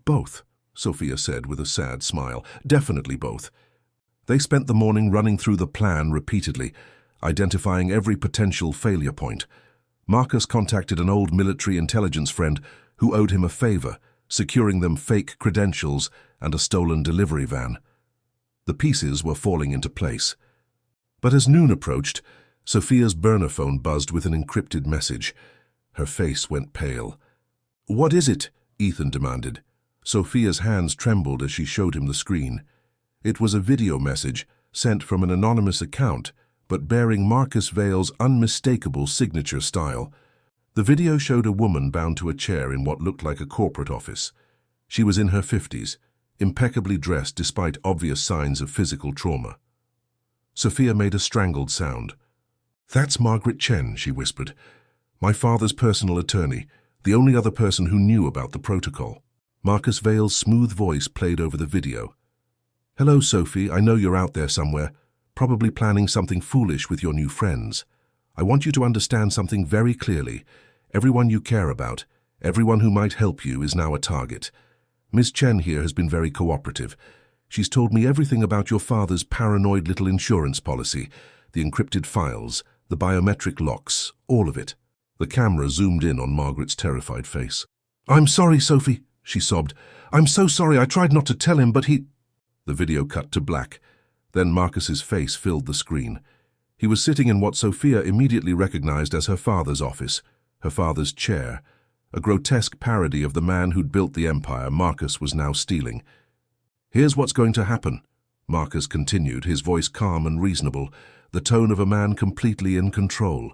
Speaker 1: Both, Sophia said with a sad smile. Definitely both. They spent the morning running through the plan repeatedly, identifying every potential failure point. Marcus contacted an old military intelligence friend who owed him a favor, securing them fake credentials and a stolen delivery van. The pieces were falling into place. But as noon approached, Sophia's burner phone buzzed with an encrypted message. Her face went pale. "What is it?" Ethan demanded. Sophia's hands trembled as she showed him the screen. It was a video message sent from an anonymous account, but bearing Marcus Vale's unmistakable signature style. The video showed a woman bound to a chair in what looked like a corporate office. She was in her 50s, impeccably dressed despite obvious signs of physical trauma. Sophia made a strangled sound. "That's Margaret Chen," she whispered. "My father's personal attorney, the only other person who knew about the protocol." Marcus Vale's smooth voice played over the video. "Hello, Sophie, I know you're out there somewhere, probably planning something foolish with your new friends. I want you to understand something very clearly. Everyone you care about, everyone who might help you is now a target. Miss Chen here has been very cooperative. She's told me everything about your father's paranoid little insurance policy, the encrypted files, the biometric locks, all of it." The camera zoomed in on Margaret's terrified face. "I'm sorry, Sophie," she sobbed. "I'm so sorry. I tried not to tell him, but he—" The video cut to black. Then Marcus's face filled the screen. He was sitting in what Sophia immediately recognized as her father's office, her father's chair, a grotesque parody of the man who'd built the empire Marcus was now stealing. "Here's what's going to happen," Marcus continued, his voice calm and reasonable, the tone of a man completely in control.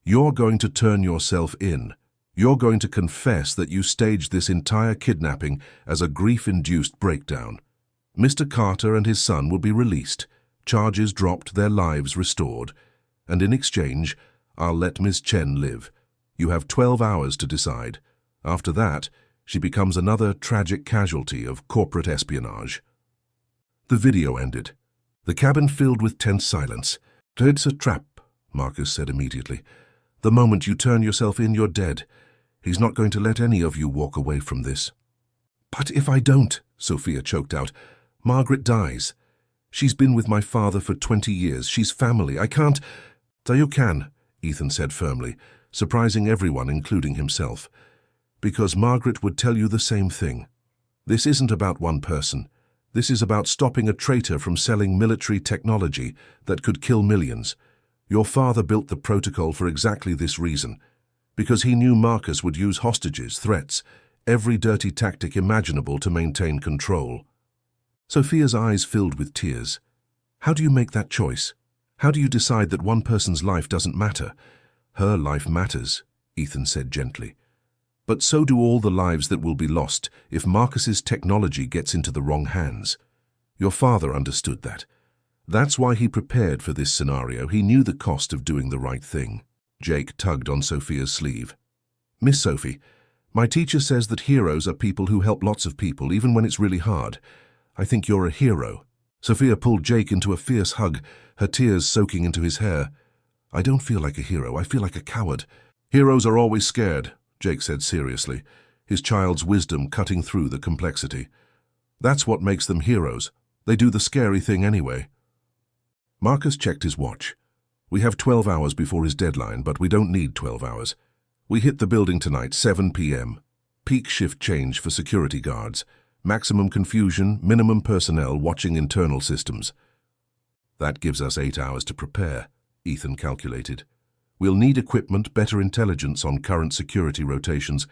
Speaker 1: "You're going to turn yourself in. You're going to confess that you staged this entire kidnapping as a grief-induced breakdown. Mr. Carter and his son will be released, charges dropped, their lives restored, and in exchange, I'll let Miss Chen live. You have 12 hours to decide. After that, she becomes another tragic casualty of corporate espionage." The video ended. The cabin filled with tense silence. "It's a trap," Marcus said immediately. "The moment you turn yourself in, you're dead. He's not going to let any of you walk away from this." "But if I don't," Sophia choked out, "Margaret dies. She's been with my father for 20 years. She's family. I can't—" "So you can," Ethan said firmly, surprising everyone, including himself. "Because Margaret would tell you the same thing. This isn't about one person. This is about stopping a traitor from selling military technology that could kill millions. Your father built the protocol for exactly this reason, because he knew Marcus would use hostages, threats, every dirty tactic imaginable to maintain control." Sophia's eyes filled with tears. "How do you make that choice? How do you decide that one person's life doesn't matter?" "Her life matters," Ethan said gently. "But so do all the lives that will be lost if Marcus's technology gets into the wrong hands. Your father understood that. That's why he prepared for this scenario. He knew the cost of doing the right thing." Jake tugged on Sophia's sleeve. "Miss Sophie, my teacher says that heroes are people who help lots of people, even when it's really hard. I think you're a hero." Sophia pulled Jake into a fierce hug, her tears soaking into his hair. "I don't feel like a hero. I feel like a coward." "Heroes are always scared," Jake said seriously, his child's wisdom cutting through the complexity. "That's what makes them heroes. They do the scary thing anyway." Marcus checked his watch. "We have 12 hours before his deadline, but we don't need 12 hours. We hit the building tonight, 7 p.m. Peak shift change for security guards. Maximum confusion, minimum personnel watching internal systems." "That gives us 8 hours to prepare," Ethan calculated. "We'll need equipment, better intelligence on current security rotations."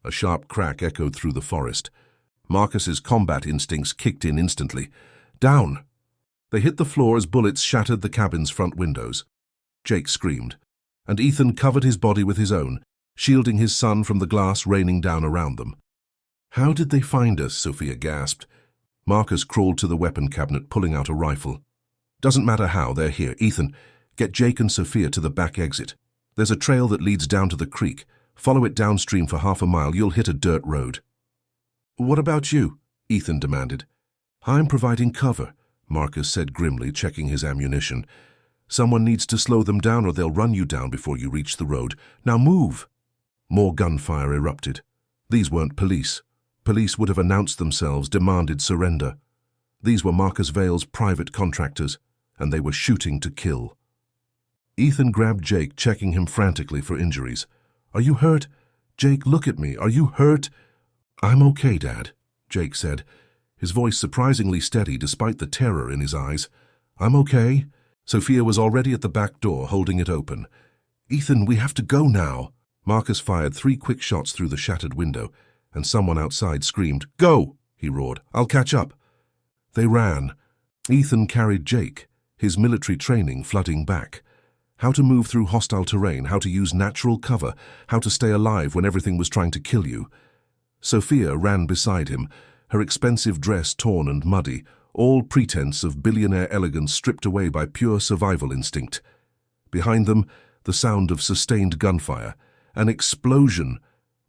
Speaker 1: A sharp crack echoed through the forest. Marcus's combat instincts kicked in instantly. "Down!" They hit the floor as bullets shattered the cabin's front windows. Jake screamed, and Ethan covered his body with his own, shielding his son from the glass raining down around them. "How did they find us?" Sophia gasped. Marcus crawled to the weapon cabinet, pulling out a rifle. "Doesn't matter how, they're here. Ethan, get Jake and Sophia to the back exit. There's a trail that leads down to the creek. Follow it downstream for half a mile, you'll hit a dirt road." "What about you?" Ethan demanded. "I'm providing cover," Marcus said grimly, checking his ammunition. "Someone needs to slow them down or they'll run you down before you reach the road. Now move!" More gunfire erupted. These weren't police. Police would have announced themselves, demanded surrender. These were Marcus Vale's private contractors, and they were shooting to kill. Ethan grabbed Jake, checking him frantically for injuries. "Are you hurt? Jake, look at me. Are you hurt?" "I'm okay, Dad," Jake said, his voice surprisingly steady despite the terror in his eyes. "I'm okay." Sophia was already at the back door, holding it open. "Ethan, we have to go now." Marcus fired 3 quick shots through the shattered window, and someone outside screamed, "Go!" he roared. "I'll catch up." They ran. Ethan carried Jake, his military training flooding back. How to move through hostile terrain, how to use natural cover, how to stay alive when everything was trying to kill you. Sophia ran beside him, her expensive dress torn and muddy, all pretense of billionaire elegance stripped away by pure survival instinct. Behind them, the sound of sustained gunfire. An explosion.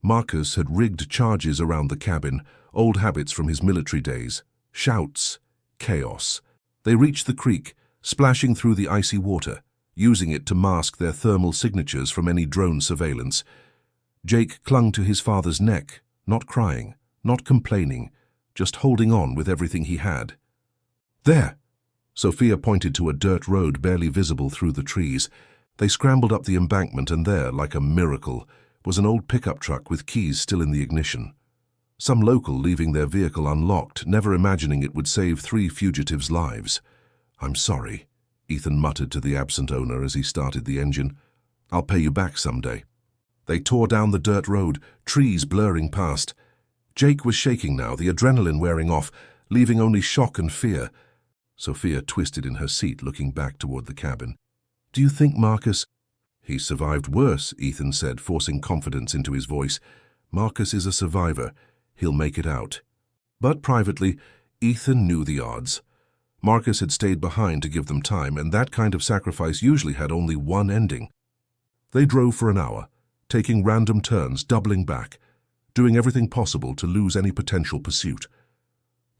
Speaker 1: Marcus had rigged charges around the cabin, old habits from his military days. Shouts. Chaos. They reached the creek, splashing through the icy water, using it to mask their thermal signatures from any drone surveillance. Jake clung to his father's neck, not crying, not complaining, just holding on with everything he had. "There!" Sophia pointed to a dirt road barely visible through the trees. They scrambled up the embankment, and there, like a miracle, was an old pickup truck with keys still in the ignition. Some local leaving their vehicle unlocked, never imagining it would save 3 fugitives' lives. "I'm sorry," Ethan muttered to the absent owner as he started the engine. "I'll pay you back someday." They tore down the dirt road, trees blurring past. Jake was shaking now, the adrenaline wearing off, leaving only shock and fear. Sophia twisted in her seat, looking back toward the cabin. "Do you think Marcus—" "He survived worse," Ethan said, forcing confidence into his voice. "Marcus is a survivor. He'll make it out." But privately, Ethan knew the odds. Marcus had stayed behind to give them time, and that kind of sacrifice usually had only one ending. They drove for an hour, taking random turns, doubling back, doing everything possible to lose any potential pursuit.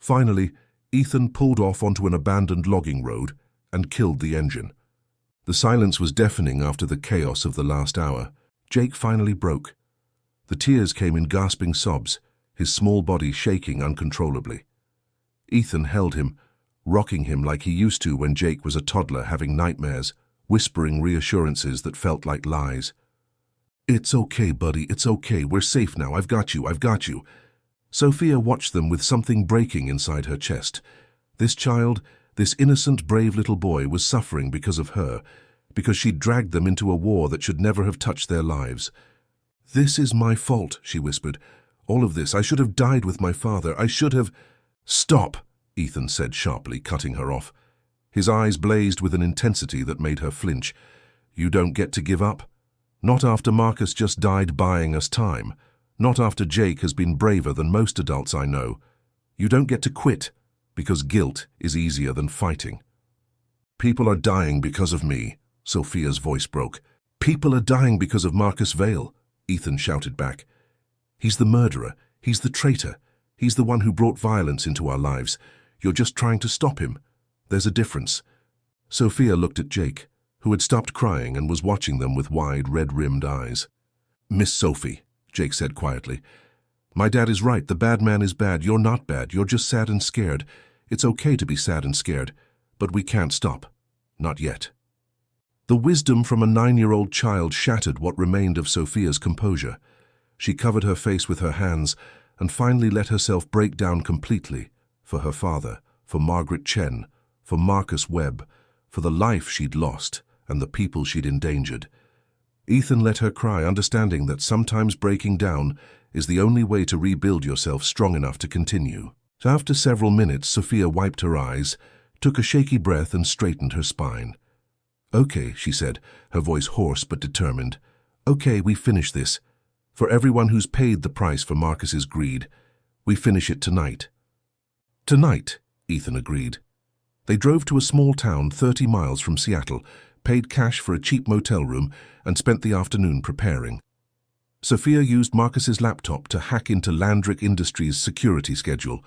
Speaker 1: Finally, Ethan pulled off onto an abandoned logging road and killed the engine. The silence was deafening after the chaos of the last hour. Jake finally broke. The tears came in gasping sobs, his small body shaking uncontrollably. Ethan held him, rocking him like he used to when Jake was a toddler having nightmares, whispering reassurances that felt like lies. "It's okay, buddy, it's okay. We're safe now. I've got you, I've got you." Sophia watched them with something breaking inside her chest. This child, this innocent, brave little boy, was suffering because of her, because she'd dragged them into a war that should never have touched their lives. "This is my fault," she whispered. "All of this. I should have died with my father. I should have—" "Stop!" Ethan said sharply, cutting her off. His eyes blazed with an intensity that made her flinch. "You don't get to give up. Not after Marcus just died buying us time. Not after Jake has been braver than most adults I know. You don't get to quit, because guilt is easier than fighting." "People are dying because of me," Sophia's voice broke. "People are dying because of Marcus Vale," Ethan shouted back. "He's the murderer. He's the traitor. He's the one who brought violence into our lives. You're just trying to stop him. There's a difference." Sophia looked at Jake, who had stopped crying and was watching them with wide, red-rimmed eyes. "Miss Sophie," Jake said quietly, "my dad is right. The bad man is bad. You're not bad. You're just sad and scared. It's okay to be sad and scared, but we can't stop. Not yet." The wisdom from a 9-year-old child shattered what remained of Sophia's composure. She covered her face with her hands and finally let herself break down completely, for her father, for Margaret Chen, for Marcus Webb, for the life she'd lost and the people she'd endangered. Ethan let her cry, understanding that sometimes breaking down is the only way to rebuild yourself strong enough to continue. After several minutes, Sophia wiped her eyes, took a shaky breath and straightened her spine. "Okay," she said, her voice hoarse but determined. "Okay, we finish this. For everyone who's paid the price for Marcus's greed, we finish it tonight." "Tonight," Ethan agreed. They drove to a small town 30 miles from Seattle, paid cash for a cheap motel room, and spent the afternoon preparing. Sophia used Marcus's laptop to hack into Landrick Industries' security schedule.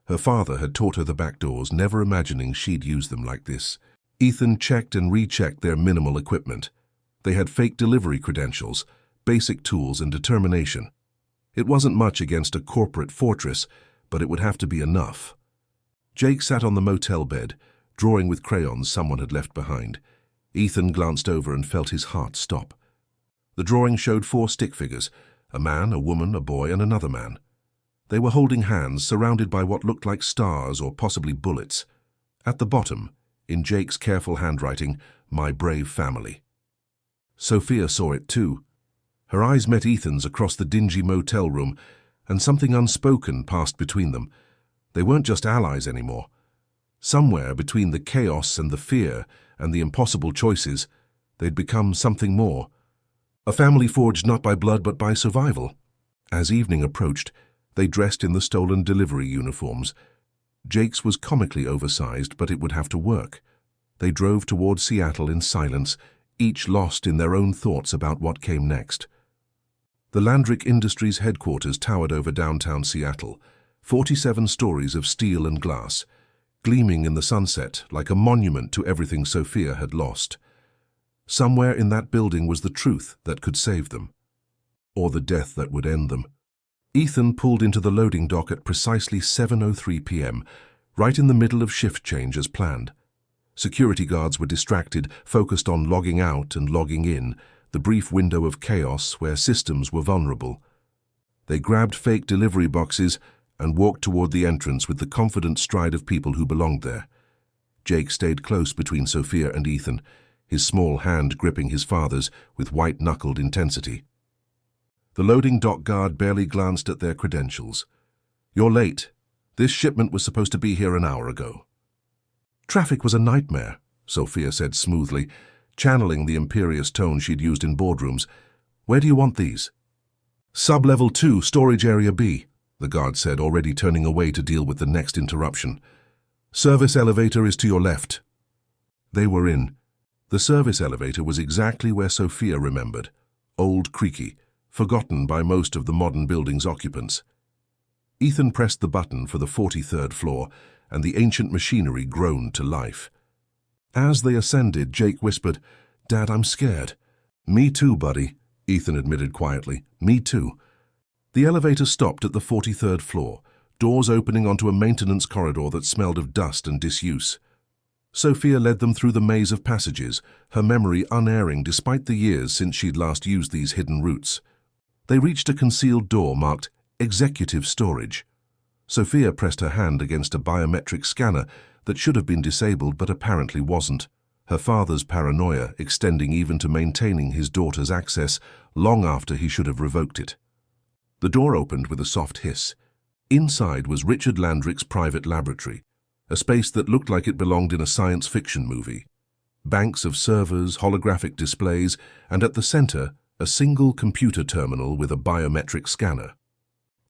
Speaker 1: Her father had taught her the back doors, never imagining she'd use them like this. Ethan checked and rechecked their minimal equipment. They had fake delivery credentials, basic tools, and determination. It wasn't much against a corporate fortress, but it would have to be enough. Jake sat on the motel bed, drawing with crayons someone had left behind. Ethan glanced over and felt his heart stop. The drawing showed 4 stick figures, a man, a woman, a boy, and another man. They were holding hands, surrounded by what looked like stars or possibly bullets. At the bottom, in Jake's careful handwriting, "My brave family." Sophia saw it too. Her eyes met Ethan's across the dingy motel room, and something unspoken passed between them. They weren't just allies anymore. Somewhere between the chaos and the fear and the impossible choices, they'd become something more. A family forged not by blood but by survival. As evening approached, they dressed in the stolen delivery uniforms. Jake's was comically oversized, but it would have to work. They drove toward Seattle in silence, each lost in their own thoughts about what came next. The Landrick Industries headquarters towered over downtown Seattle, 47 stories of steel and glass, gleaming in the sunset like a monument to everything Sophia had lost. Somewhere in that building was the truth that could save them, or the death that would end them. Ethan pulled into the loading dock at precisely 7:03 p.m., right in the middle of shift change as planned. Security guards were distracted, focused on logging out and logging in, the brief window of chaos where systems were vulnerable. They grabbed fake delivery boxes and walked toward the entrance with the confident stride of people who belonged there. Jake stayed close between Sophia and Ethan, his small hand gripping his father's with white-knuckled intensity. The loading dock guard barely glanced at their credentials. "You're late. This shipment was supposed to be here an hour ago." "Traffic was a nightmare," Sophia said smoothly, channeling the imperious tone she'd used in boardrooms. "Where do you want these?" "Sub-level 2, storage area B," the guard said, already turning away to deal with the next interruption. "Service elevator is to your left." They were in. The service elevator was exactly where Sophia remembered, old, creaky, forgotten by most of the modern building's occupants. Ethan pressed the button for the 43rd floor, and the ancient machinery groaned to life. As they ascended, Jake whispered, "Dad, I'm scared." "Me too, buddy," Ethan admitted quietly. "Me too." The elevator stopped at the 43rd floor, doors opening onto a maintenance corridor that smelled of dust and disuse. Sophia led them through the maze of passages, her memory unerring despite the years since she'd last used these hidden routes. They reached a concealed door marked Executive Storage. Sophia pressed her hand against a biometric scanner that should have been disabled but apparently wasn't, her father's paranoia extending even to maintaining his daughter's access long after he should have revoked it. The door opened with a soft hiss. Inside was Richard Landrick's private laboratory, a space that looked like it belonged in a science fiction movie. Banks of servers, holographic displays, and at the center, a single computer terminal with a biometric scanner.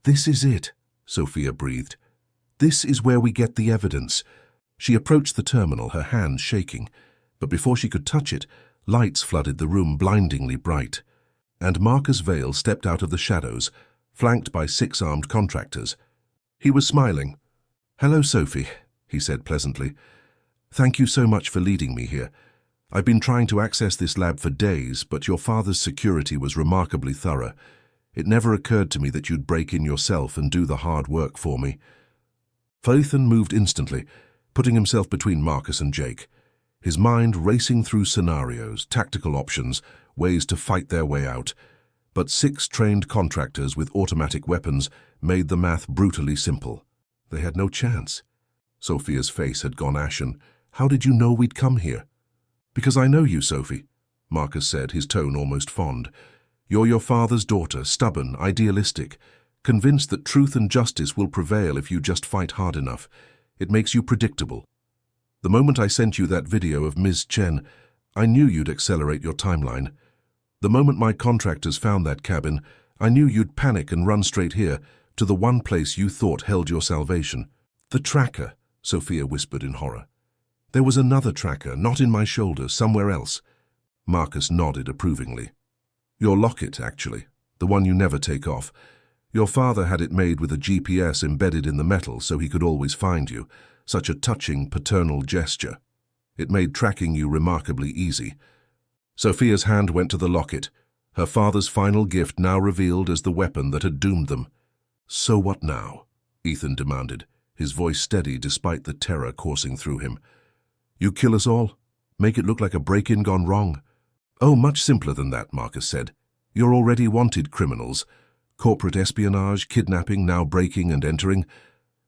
Speaker 1: "This is it," Sophia breathed. "This is where we get the evidence." She approached the terminal, her hands shaking, but before she could touch it, lights flooded the room blindingly bright. And Marcus Vale stepped out of the shadows, flanked by 6 armed contractors. He was smiling. "Hello, Sophie," he said pleasantly. "Thank you so much for leading me here. I've been trying to access this lab for days, but your father's security was remarkably thorough. It never occurred to me that you'd break in yourself and do the hard work for me." Ethan moved instantly, putting himself between Marcus and Jake, his mind racing through scenarios, tactical options, ways to fight their way out. But 6 trained contractors with automatic weapons made the math brutally simple. They had no chance. Sophia's face had gone ashen. "How did you know we'd come here?" "Because I know you, Sophie," Marcus said, his tone almost fond. "You're your father's daughter, stubborn, idealistic, convinced that truth and justice will prevail if you just fight hard enough. It makes you predictable. The moment I sent you that video of Ms. Chen, I knew you'd accelerate your timeline. The moment my contractors found that cabin, I knew you'd panic and run straight here, to the one place you thought held your salvation." "The tracker," Sophia whispered in horror. "There was another tracker, not in my shoulder, somewhere else." Marcus nodded approvingly. "Your locket, actually. the one you never take off. Your father had it made with a GPS embedded in the metal so he could always find you. Such a touching paternal gesture. It made tracking you remarkably easy. Sophia's hand went to the locket, her father's final gift now revealed as the weapon that had doomed them. "So what now?" Ethan demanded, his voice steady despite the terror coursing through him. "You kill us all? Make it look like a break-in gone wrong?" "Oh, much simpler than that," Marcus said. "You're already wanted criminals. Corporate espionage, kidnapping, now breaking and entering.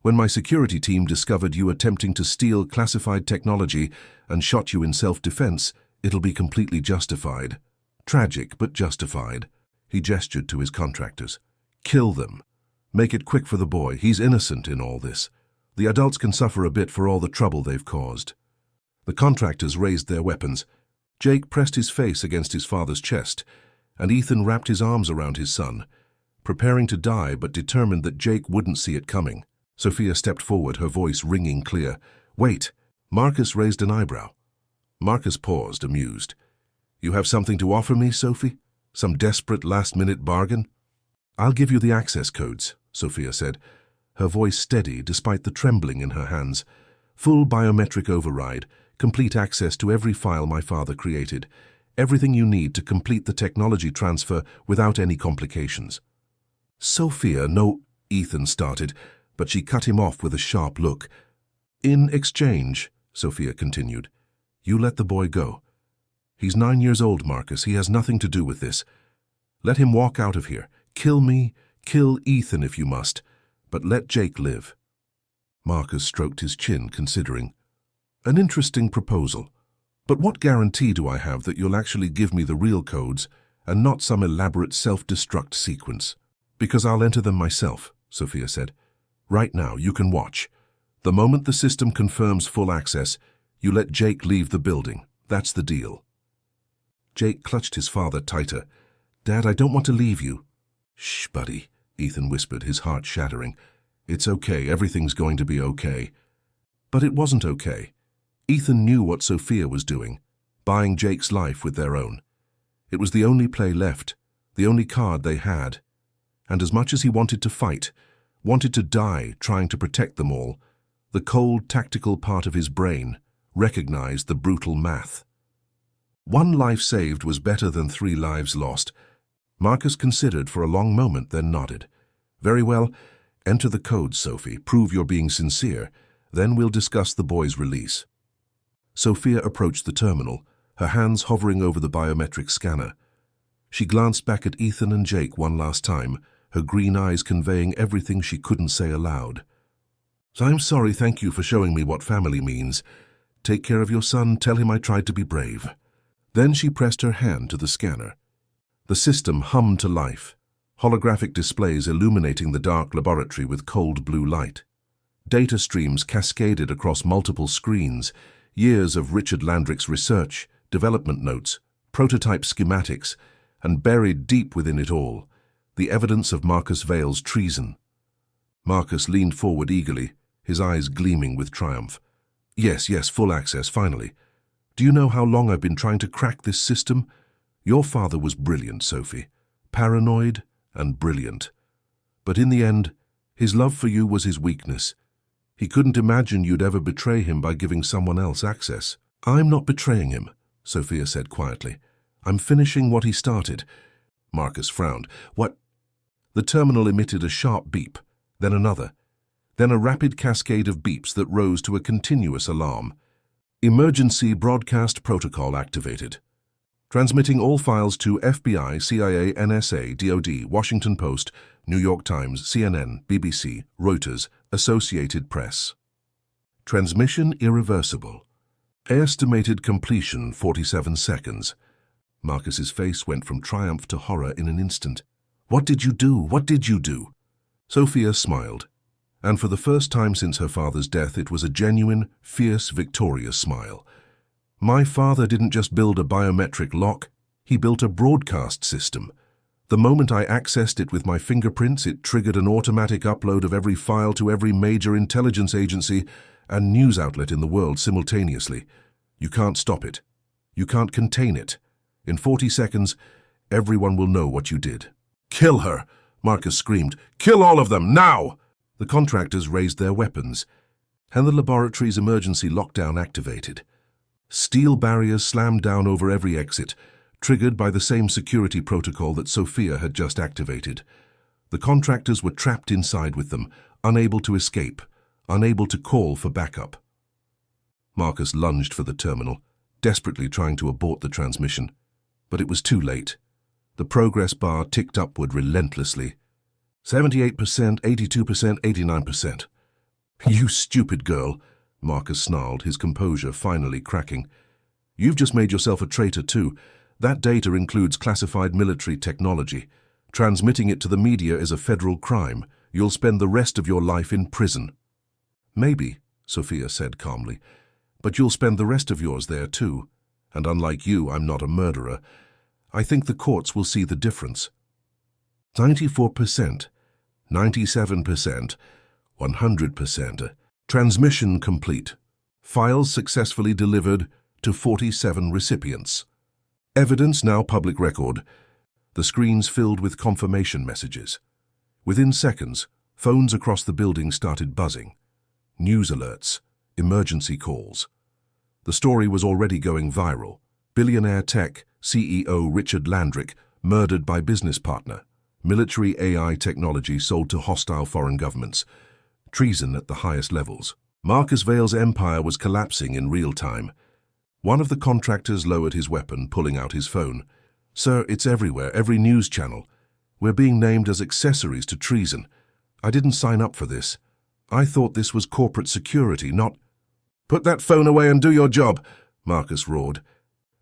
Speaker 1: When my security team discovered you attempting to steal classified technology and shot you in self-defense, it'll be completely justified. Tragic, but justified." He gestured to his contractors. "Kill them. Make it quick for the boy. He's innocent in all this. The adults can suffer a bit for all the trouble they've caused." The contractors raised their weapons. Jake pressed his face against his father's chest, and Ethan wrapped his arms around his son, preparing to die but determined that Jake wouldn't see it coming. Sophia stepped forward, her voice ringing clear. "Wait." Marcus raised an eyebrow. Marcus paused, amused. "You have something to offer me, Sophie? Some desperate last-minute bargain?" "I'll give you the access codes," Sophia said, her voice steady despite the trembling in her hands. "Full biometric override, complete access to every file my father created. Everything you need to complete the technology transfer without any complications." "Sophia, no," Ethan started, but she cut him off with a sharp look. "In exchange," Sophia continued, "you let the boy go. He's 9 years old, Marcus. He has nothing to do with this. Let him walk out of here. Kill me, kill Ethan if you must, but let Jake live." Marcus stroked his chin, considering. "An interesting proposal. But what guarantee do I have that you'll actually give me the real codes and not some elaborate self-destruct sequence?" "Because I'll enter them myself," Sophia said. "Right now, you can watch. The moment the system confirms full access, you let Jake leave the building. That's the deal." Jake clutched his father tighter. "Dad, I don't want to leave you." "Shh, buddy," Ethan whispered, his heart shattering. "It's okay. Everything's going to be okay." But it wasn't okay. Ethan knew what Sophia was doing, buying Jake's life with their own. It was the only play left, the only card they had. And as much as he wanted to fight, wanted to die trying to protect them all, the cold, tactical part of his brain recognized the brutal math. 1 life saved was better than 3 lives lost. Marcus considered for a long moment, then nodded. "Very well. Enter the codes, Sophie. Prove you're being sincere. Then we'll discuss the boy's release." Sophia approached the terminal, her hands hovering over the biometric scanner. She glanced back at Ethan and Jake one last time, her green eyes conveying everything she couldn't say aloud. "I'm sorry, thank you for showing me what family means. Take care of your son, tell him I tried to be brave." Then she pressed her hand to the scanner. The system hummed to life, holographic displays illuminating the dark laboratory with cold blue light. Data streams cascaded across multiple screens, years of Richard Landrick's research, development notes, prototype schematics, and buried deep within it all, the evidence of Marcus Vale's treason. Marcus leaned forward eagerly, his eyes gleaming with triumph. Yes, full access, finally. Do you know how long I've been trying to crack this system? Your father was brilliant, Sophie. Paranoid and brilliant. But in the end, his love for you was his weakness. He couldn't imagine you'd ever betray him by giving someone else access. I'm not betraying him, Sophia said quietly. I'm finishing what he started. Marcus frowned. What? The terminal emitted a sharp beep, then another, then a rapid cascade of beeps that rose to a continuous alarm. Emergency broadcast protocol activated. Transmitting all files to FBI, CIA, NSA, DOD, Washington Post, New York Times, CNN, BBC, Reuters, Associated Press. Transmission irreversible. Estimated completion 47 seconds. Marcus's face went from triumph to horror in an instant. What did you do? What did you do? Sophia smiled, and for the first time since her father's death, it was a genuine, fierce, victorious smile. My father didn't just build a biometric lock, he built a broadcast system. The moment I accessed it with my fingerprints, it triggered an automatic upload of every file to every major intelligence agency and news outlet in the world simultaneously. You can't stop it. You can't contain it. In 40 seconds, everyone will know what you did. "Kill her!" Marcus screamed. "Kill all of them, now!" The contractors raised their weapons, and the laboratory's emergency lockdown activated. Steel barriers slammed down over every exit, triggered by the same security protocol that Sophia had just activated. The contractors were trapped inside with them, unable to escape, unable to call for backup. Marcus lunged for the terminal, desperately trying to abort the transmission. But it was too late. The progress bar ticked upward relentlessly. 78%, 82%, 89%. "You stupid girl," Marcus snarled, his composure finally cracking. "You've just made yourself a traitor too. That data includes classified military technology. Transmitting it to the media is a federal crime. You'll spend the rest of your life in prison." "Maybe," Sophia said calmly, "but you'll spend the rest of yours there too. And unlike you, I'm not a murderer. I think the courts will see the difference." 94%, 97%, 100%. Transmission complete. Files successfully delivered to 47 recipients. Evidence now public record. The screens filled with confirmation messages. Within seconds, phones across the building started buzzing. News alerts, emergency calls. The story was already going viral. Billionaire tech CEO Richard Landrick murdered by business partner. Military AI technology sold to hostile foreign governments. Treason at the highest levels. Marcus Vale's empire was collapsing in real time. One of the contractors lowered his weapon, pulling out his phone. "Sir, it's everywhere, every news channel. We're being named as accessories to treason. I didn't sign up for this. I thought this was corporate security, not—" "Put that phone away and do your job," Marcus roared.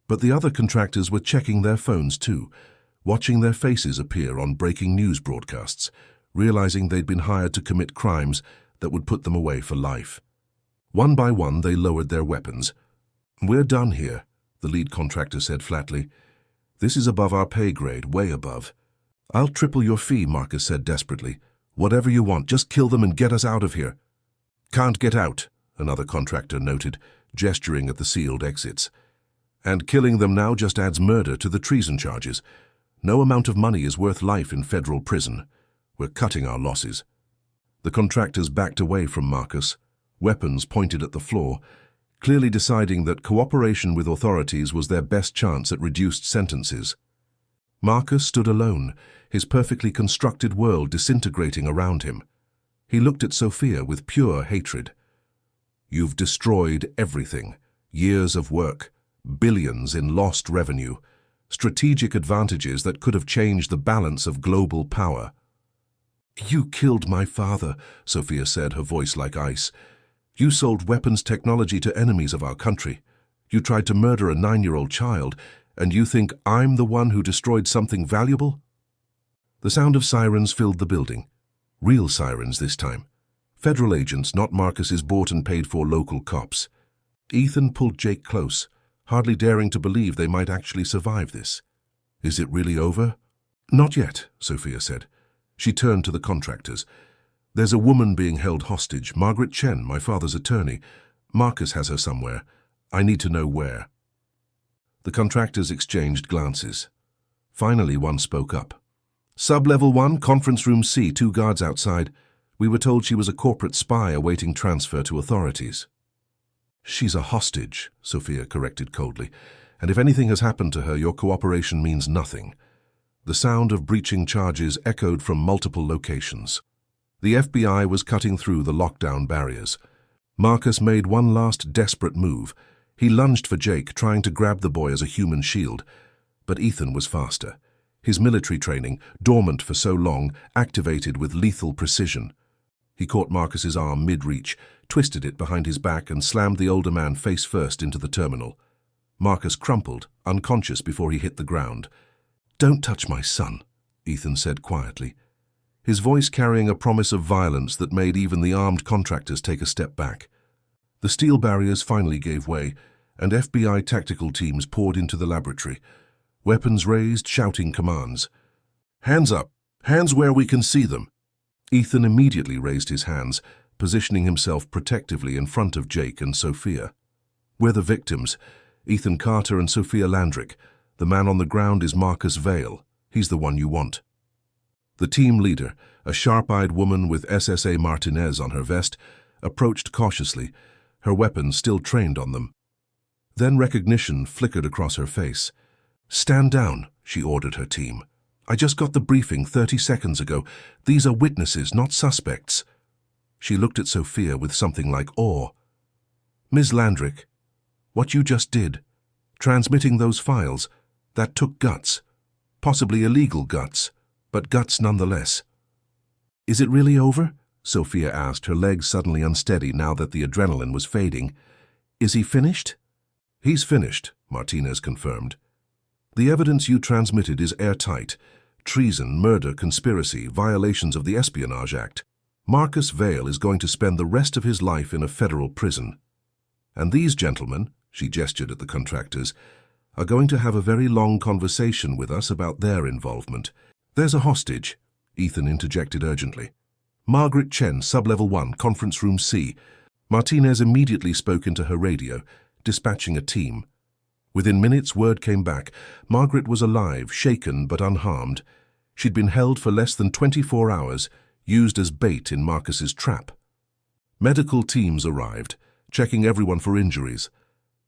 Speaker 1: But the other contractors were checking their phones too, watching their faces appear on breaking news broadcasts, realizing they'd been hired to commit crimes that would put them away for life. One by one, they lowered their weapons. "We're done here," the lead contractor said flatly. "This is above our pay grade, way above." "I'll triple your fee," Marcus said desperately. "Whatever you want, just kill them and get us out of here." "Can't get out," another contractor noted, gesturing at the sealed exits. "And killing them now just adds murder to the treason charges. No amount of money is worth life in federal prison. We're cutting our losses." The contractors backed away from Marcus, weapons pointed at the floor, clearly deciding that cooperation with authorities was their best chance at reduced sentences. Marcus stood alone, his perfectly constructed world disintegrating around him. He looked at Sophia with pure hatred. "You've destroyed everything. Years of work, billions in lost revenue, strategic advantages that could have changed the balance of global power." "You killed my father," Sophia said, her voice like ice. "You sold weapons technology to enemies of our country. You tried to murder a 9-year-old child, and you think I'm the one who destroyed something valuable?" The sound of sirens filled the building. Real sirens this time. Federal agents, not Marcus's bought and paid for local cops. Ethan pulled Jake close, hardly daring to believe they might actually survive this. "Is it really over?" "Not yet," Sophia said. She turned to the contractors. "There's a woman being held hostage, Margaret Chen, my father's attorney. Marcus has her somewhere. I need to know where." The contractors exchanged glances. Finally, one spoke up. "Sub-level 1, conference room C, 2 guards outside. We were told she was a corporate spy awaiting transfer to authorities." "She's a hostage," Sophia corrected coldly. "And if anything has happened to her, your cooperation means nothing." The sound of breaching charges echoed from multiple locations. The FBI was cutting through the lockdown barriers. Marcus made one last desperate move. He lunged for Jake, trying to grab the boy as a human shield. But Ethan was faster. His military training, dormant for so long, activated with lethal precision. He caught Marcus's arm mid-reach, twisted it behind his back, and slammed the older man face first into the terminal. Marcus crumpled, unconscious before he hit the ground. "Don't touch my son," Ethan said quietly, his voice carrying a promise of violence that made even the armed contractors take a step back. The steel barriers finally gave way, and FBI tactical teams poured into the laboratory, weapons raised, shouting commands. "Hands up! Hands where we can see them!" Ethan immediately raised his hands, positioning himself protectively in front of Jake and Sophia. "We're the victims, Ethan Carter and Sophia Landrick. The man on the ground is Marcus Vale. He's the one you want." The team leader, a sharp-eyed woman with SSA Martinez on her vest, approached cautiously, her weapon still trained on them. Then recognition flickered across her face. "Stand down," she ordered her team. "I just got the briefing 30 seconds ago. These are witnesses, not suspects." She looked at Sophia with something like awe. "Ms. Landrick, what you just did, transmitting those files, that took guts. Possibly illegal guts, but guts nonetheless." "Is it really over?" Sophia asked, her legs suddenly unsteady now that the adrenaline was fading. "Is he finished?" "He's finished," Martinez confirmed. "The evidence you transmitted is airtight. Treason, murder, conspiracy, violations of the Espionage Act. Marcus Vale is going to spend the rest of his life in a federal prison. And these gentlemen," she gestured at the contractors, "are going to have a very long conversation with us about their involvement." "There's a hostage," Ethan interjected urgently. "Margaret Chen, Sub-Level 1, Conference Room C." Martinez immediately spoke into her radio, dispatching a team. Within minutes, word came back. Margaret was alive, shaken but unharmed. She'd been held for less than 24 hours, used as bait in Marcus's trap. Medical teams arrived, checking everyone for injuries.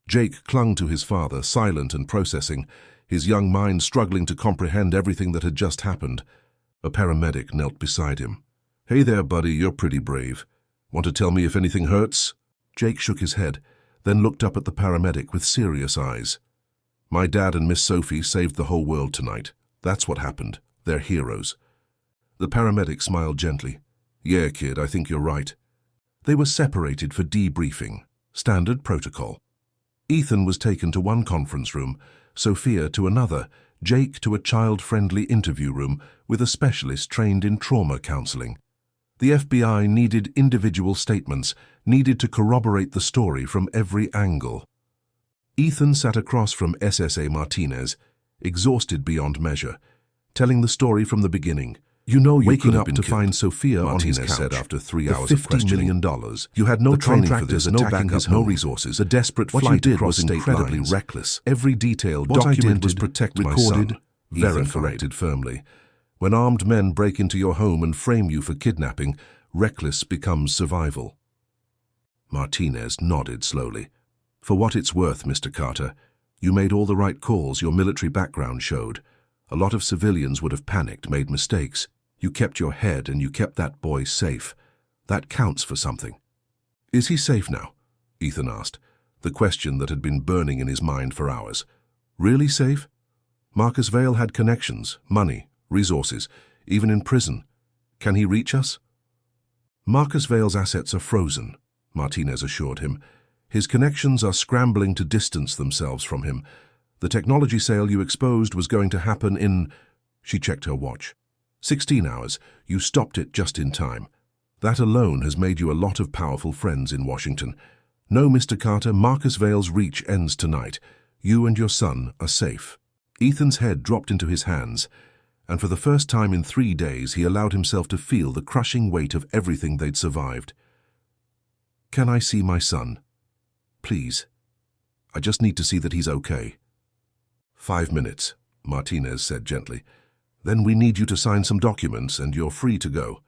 Speaker 1: Jake clung to his father, silent and processing, his young mind struggling to comprehend everything that had just happened. A paramedic knelt beside him. "Hey there, buddy, you're pretty brave. Want to tell me if anything hurts?" Jake shook his head, then looked up at the paramedic with serious eyes. "My dad and Miss Sophie saved the whole world tonight. That's what happened. They're heroes." The paramedic smiled gently. "Yeah, kid, I think you're right." They were separated for debriefing, standard protocol. Ethan was taken to one conference room, Sophia to another, Jake to a child-friendly interview room with a specialist trained in trauma counseling. The FBI needed individual statements, needed to corroborate the story from every angle. Ethan sat across from SSA Martinez, exhausted beyond measure, telling the story from the beginning. "You know you waking up to find Sophia on his couch," said after 3 hours of questioning. $50 million. "You had no training for this, no backup, no resources. The desperate flight across state incredibly lines. Reckless. Every detail documented, was protect recorded, my son." Ethan corrected firmly. "When armed men break into your home and frame you for kidnapping, reckless becomes survival." Martinez nodded slowly. "For what it's worth, Mr. Carter, you made all the right calls your military background showed. A lot of civilians would have panicked, made mistakes. You kept your head and you kept that boy safe. That counts for something." "Is he safe now?" Ethan asked, the question that had been burning in his mind for hours. "Really safe? Marcus Vale had connections, money, resources, even in prison. Can he reach us?" "Marcus Vale's assets are frozen," Martinez assured him. "His connections are scrambling to distance themselves from him. The technology sale you exposed was going to happen in—" She checked her watch. 16 hours. You stopped it just in time. That alone has made you a lot of powerful friends in Washington. No, Mr. Carter, Marcus Vale's reach ends tonight. You and your son are safe." Ethan's head dropped into his hands, and for the first time in 3 days he allowed himself to feel the crushing weight of everything they'd survived. "Can I see my son? Please. I just need to see that he's okay." 5 minutes, Martinez said gently. "Then we need you to sign some documents and you're free to go."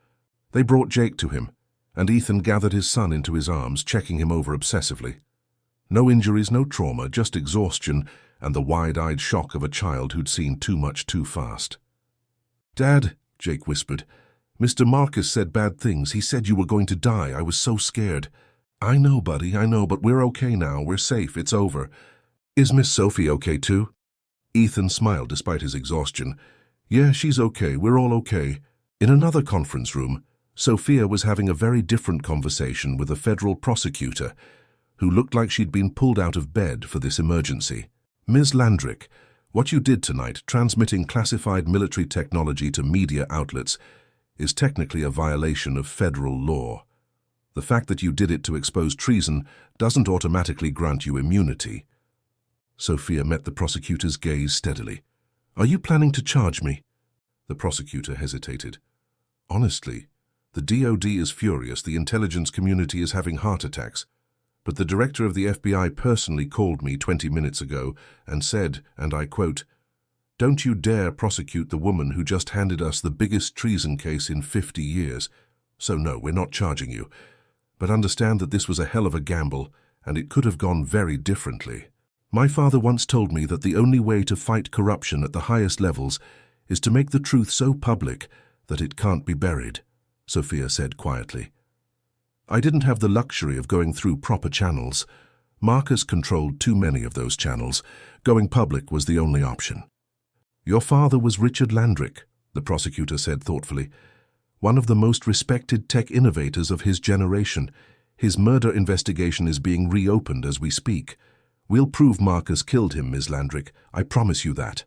Speaker 1: They brought Jake to him, and Ethan gathered his son into his arms, checking him over obsessively. No injuries, no trauma, just exhaustion and the wide-eyed shock of a child who'd seen too much too fast. "Dad," Jake whispered, "Mr. Marcus said bad things. He said you were going to die. I was so scared." "I know, buddy, I know, but we're okay now. We're safe. It's over." "Is Miss Sophie okay too?" Ethan smiled despite his exhaustion. "Yeah, she's okay. We're all okay." In another conference room, Sophia was having a very different conversation with a federal prosecutor who looked like she'd been pulled out of bed for this emergency. "Ms. Landrick, what you did tonight, transmitting classified military technology to media outlets, is technically a violation of federal law. The fact that you did it to expose treason doesn't automatically grant you immunity." Sophia met the prosecutor's gaze steadily. "Are you planning to charge me?" The prosecutor hesitated. "Honestly, the DOD is furious. The intelligence community is having heart attacks. But the director of the FBI personally called me 20 minutes ago and said, and I quote, Don't you dare prosecute the woman who just handed us the biggest treason case in 50 years. So no, we're not charging you. But understand that this was a hell of a gamble, and it could have gone very differently. My father once told me that the only way to fight corruption at the highest levels is to make the truth so public that it can't be buried, Sophia said quietly. I didn't have the luxury of going through proper channels. Marcus controlled too many of those channels. Going public was the only option. Your father was Richard Landrick, the prosecutor said thoughtfully. One of the most respected tech innovators of his generation. His murder investigation is being reopened as we speak. We'll prove Marcus killed him, Ms. Landrick. I promise you that.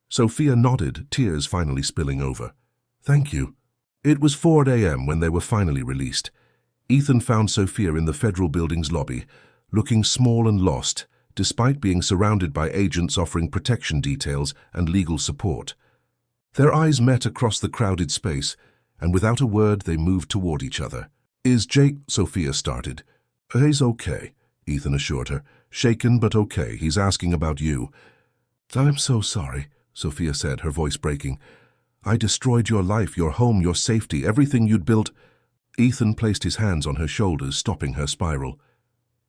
Speaker 1: Sophia nodded, tears finally spilling over. Thank you. It was 4 a.m. when they were finally released. Ethan found Sophia in the federal building's lobby, looking small and lost, despite being surrounded by agents offering protection details and legal support. Their eyes met across the crowded space, and without a word they moved toward each other. Is Jake? Sophia started. He's okay, Ethan assured her. Shaken but okay. He's asking about you. I'm so sorry, Sophia said, her voice breaking. I destroyed your life, your home, your safety, everything you'd built. Ethan placed his hands on her shoulders, stopping her spiral.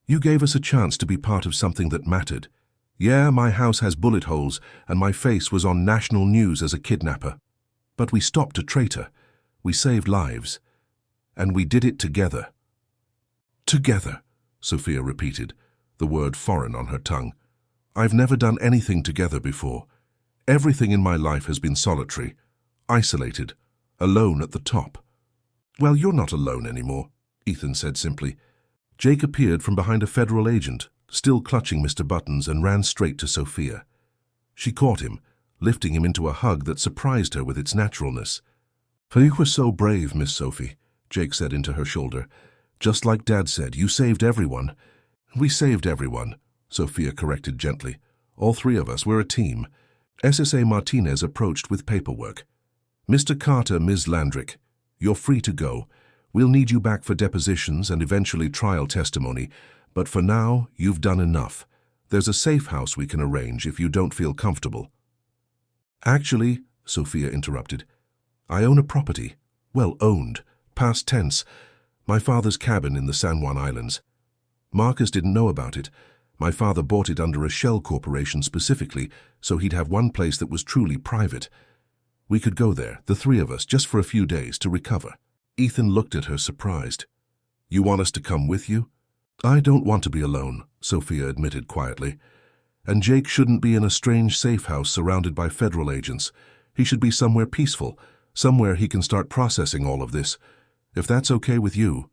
Speaker 1: You gave us a chance to be part of something that mattered. Yeah, my house has bullet holes, and my face was on national news as a kidnapper. But we stopped a traitor. We saved lives. And we did it together. Together, Sophia repeated, the word foreign on her tongue. I've never done anything together before. Everything in my life has been solitary, isolated, alone at the top. Well, you're not alone anymore, Ethan said simply. Jake appeared from behind a federal agent, still clutching Mr. Buttons, and ran straight to Sophia. She caught him, lifting him into a hug that surprised her with its naturalness. You were so brave, Miss Sophie, Jake said into her shoulder. Just like Dad said, you saved everyone. We saved everyone, Sophia corrected gently. All three of us, we're a team. SSA Martinez approached with paperwork. Mr. Carter, Ms. Landrick, you're free to go. We'll need you back for depositions and eventually trial testimony, but for now, you've done enough. There's a safe house we can arrange if you don't feel comfortable. Actually, Sophia interrupted, I own a property. Well, owned. Past tense. My father's cabin in the San Juan Islands. Marcus didn't know about it. My father bought it under a shell corporation specifically, so he'd have one place that was truly private. We could go there, the three of us, just for a few days to recover. Ethan looked at her surprised. You want us to come with you? I don't want to be alone, Sophia admitted quietly. And Jake shouldn't be in a strange safe house surrounded by federal agents. He should be somewhere peaceful, somewhere he can start processing all of this. If that's okay with you.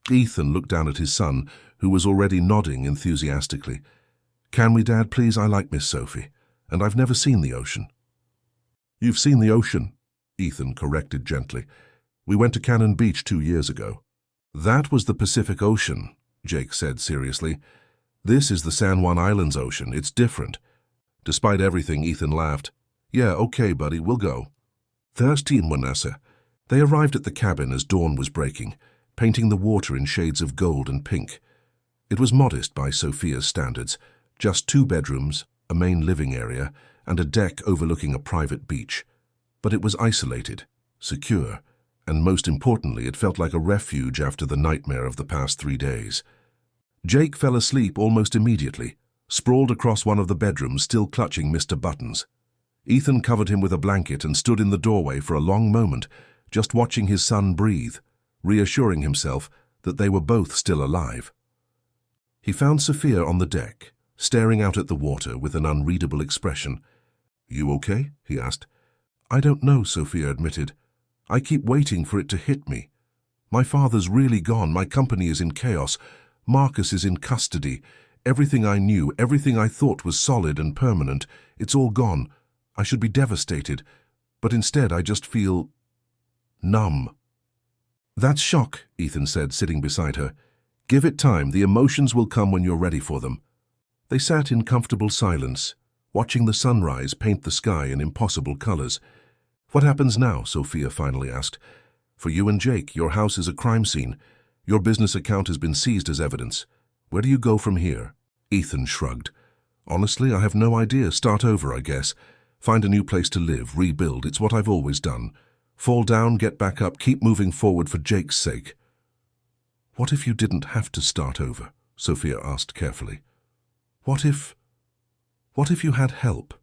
Speaker 1: Ethan looked down at his son, who was already nodding enthusiastically. Can we, Dad, please? I like Miss Sophie, and I've never seen the ocean. You've seen the ocean, Ethan corrected gently. We went to Cannon Beach 2 years ago. That was the Pacific Ocean, Jake said seriously. This is the San Juan Islands Ocean. It's different. Despite everything, Ethan laughed. Yeah, okay, buddy, we'll go. 13 Vanessa. They arrived at the cabin as dawn was breaking, painting the water in shades of gold and pink. It was modest by Sophia's standards, just 2 bedrooms, a main living area, and a deck overlooking a private beach. But it was isolated, secure, and most importantly, it felt like a refuge after the nightmare of the past 3 days. Jake fell asleep almost immediately, sprawled across one of the bedrooms, still clutching Mr. Buttons. Ethan covered him with a blanket and stood in the doorway for a long moment, just watching his son breathe, reassuring himself that they were both still alive. He found Sophia on the deck, staring out at the water with an unreadable expression. You okay? He asked. I don't know, Sophia admitted. I keep waiting for it to hit me. My father's really gone. My company is in chaos. Marcus is in custody. Everything I knew, everything I thought was solid and permanent, it's all gone. I should be devastated, but instead I just feel numb. That's shock, Ethan said, sitting beside her. Give it time. The emotions will come when you're ready for them. They sat in comfortable silence, watching the sunrise paint the sky in impossible colors. What happens now? Sophia finally asked. For you and Jake, your house is a crime scene. Your business account has been seized as evidence. Where do you go from here? Ethan shrugged. Honestly, I have no idea. Start over, I guess. Find a new place to live, rebuild. It's what I've always done. Fall down, get back up, keep moving forward for Jake's sake. What if you didn't have to start over? Sophia asked carefully. What if you had help?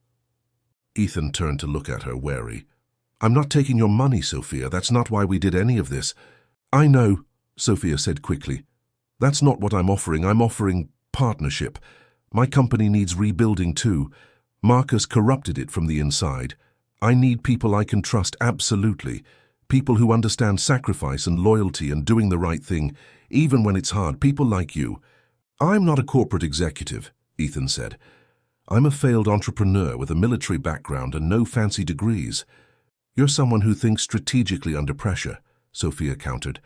Speaker 1: Ethan turned to look at her, wary. I'm not taking your money, Sophia. That's not why we did any of this. I know, Sophia said quickly. That's not what I'm offering. I'm offering partnership. My company needs rebuilding too. Marcus corrupted it from the inside. I need people I can trust absolutely. People who understand sacrifice and loyalty and doing the right thing, even when it's hard. People like you. I'm not a corporate executive, Ethan said. I'm a failed entrepreneur with a military background and no fancy degrees. You're someone who thinks strategically under pressure, Sophia countered.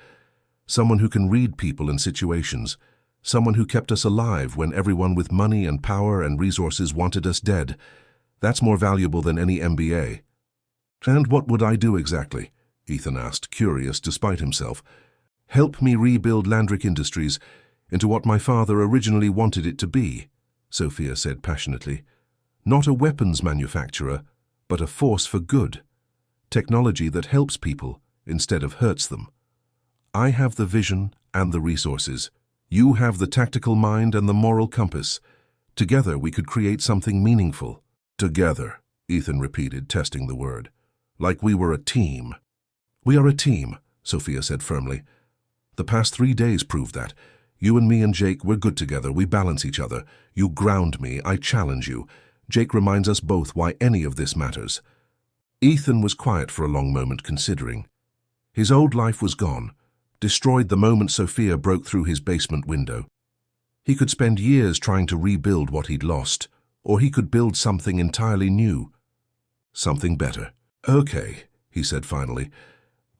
Speaker 1: Someone who can read people and situations. Someone who kept us alive when everyone with money and power and resources wanted us dead. That's more valuable than any MBA. And what would I do exactly? Ethan asked, curious despite himself. Help me rebuild Landrick Industries into what my father originally wanted it to be, Sophia said passionately. Not a weapons manufacturer, but a force for good. Technology that helps people instead of hurts them. I have the vision and the resources. You have the tactical mind and the moral compass. Together we could create something meaningful. Together, Ethan repeated, testing the word. Like we were a team. We are a team, Sophia said firmly. The past 3 days proved that. You and me and Jake, we're good together. We balance each other. You ground me. I challenge you. Jake reminds us both why any of this matters. Ethan was quiet for a long moment, considering. His old life was gone, destroyed the moment Sophia broke through his basement window. He could spend years trying to rebuild what he'd lost, or he could build something entirely new. Something better. Okay, he said finally,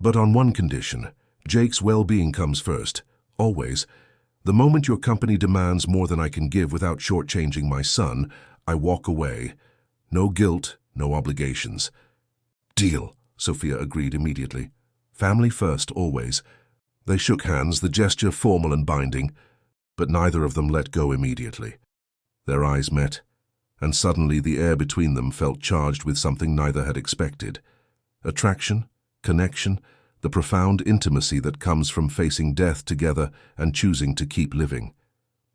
Speaker 1: but on one condition. Jake's well-being comes first, always. The moment your company demands more than I can give without shortchanging my son, I walk away. No guilt, no obligations. Deal, Sophia agreed immediately. Family first, always. They shook hands, the gesture formal and binding, but neither of them let go immediately. Their eyes met, and suddenly the air between them felt charged with something neither had expected. Attraction, connection, the profound intimacy that comes from facing death together and choosing to keep living.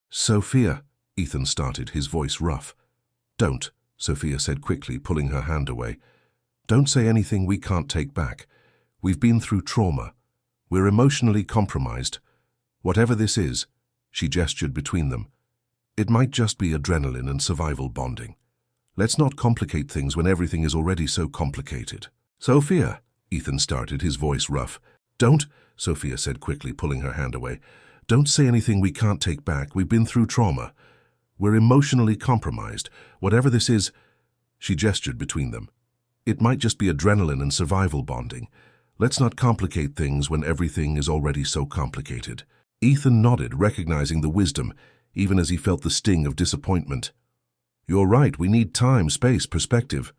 Speaker 1: Sophia, Ethan started, his voice rough. Don't, Sophia said quickly, pulling her hand away. Don't say anything we can't take back. We've been through trauma. We're emotionally compromised. Whatever this is, she gestured between them. It might just be adrenaline and survival bonding. Let's not complicate things when everything is already so complicated. Sophia, Ethan started, his voice rough. Don't, Sophia said quickly, pulling her hand away. Don't say anything we can't take back. We've been through trauma. We're emotionally compromised. Whatever this is, she gestured between them. It might just be adrenaline and survival bonding. Let's not complicate things when everything is already so complicated. Ethan nodded, recognizing the wisdom, even as he felt the sting of disappointment. You're right, we need time, space, perspective.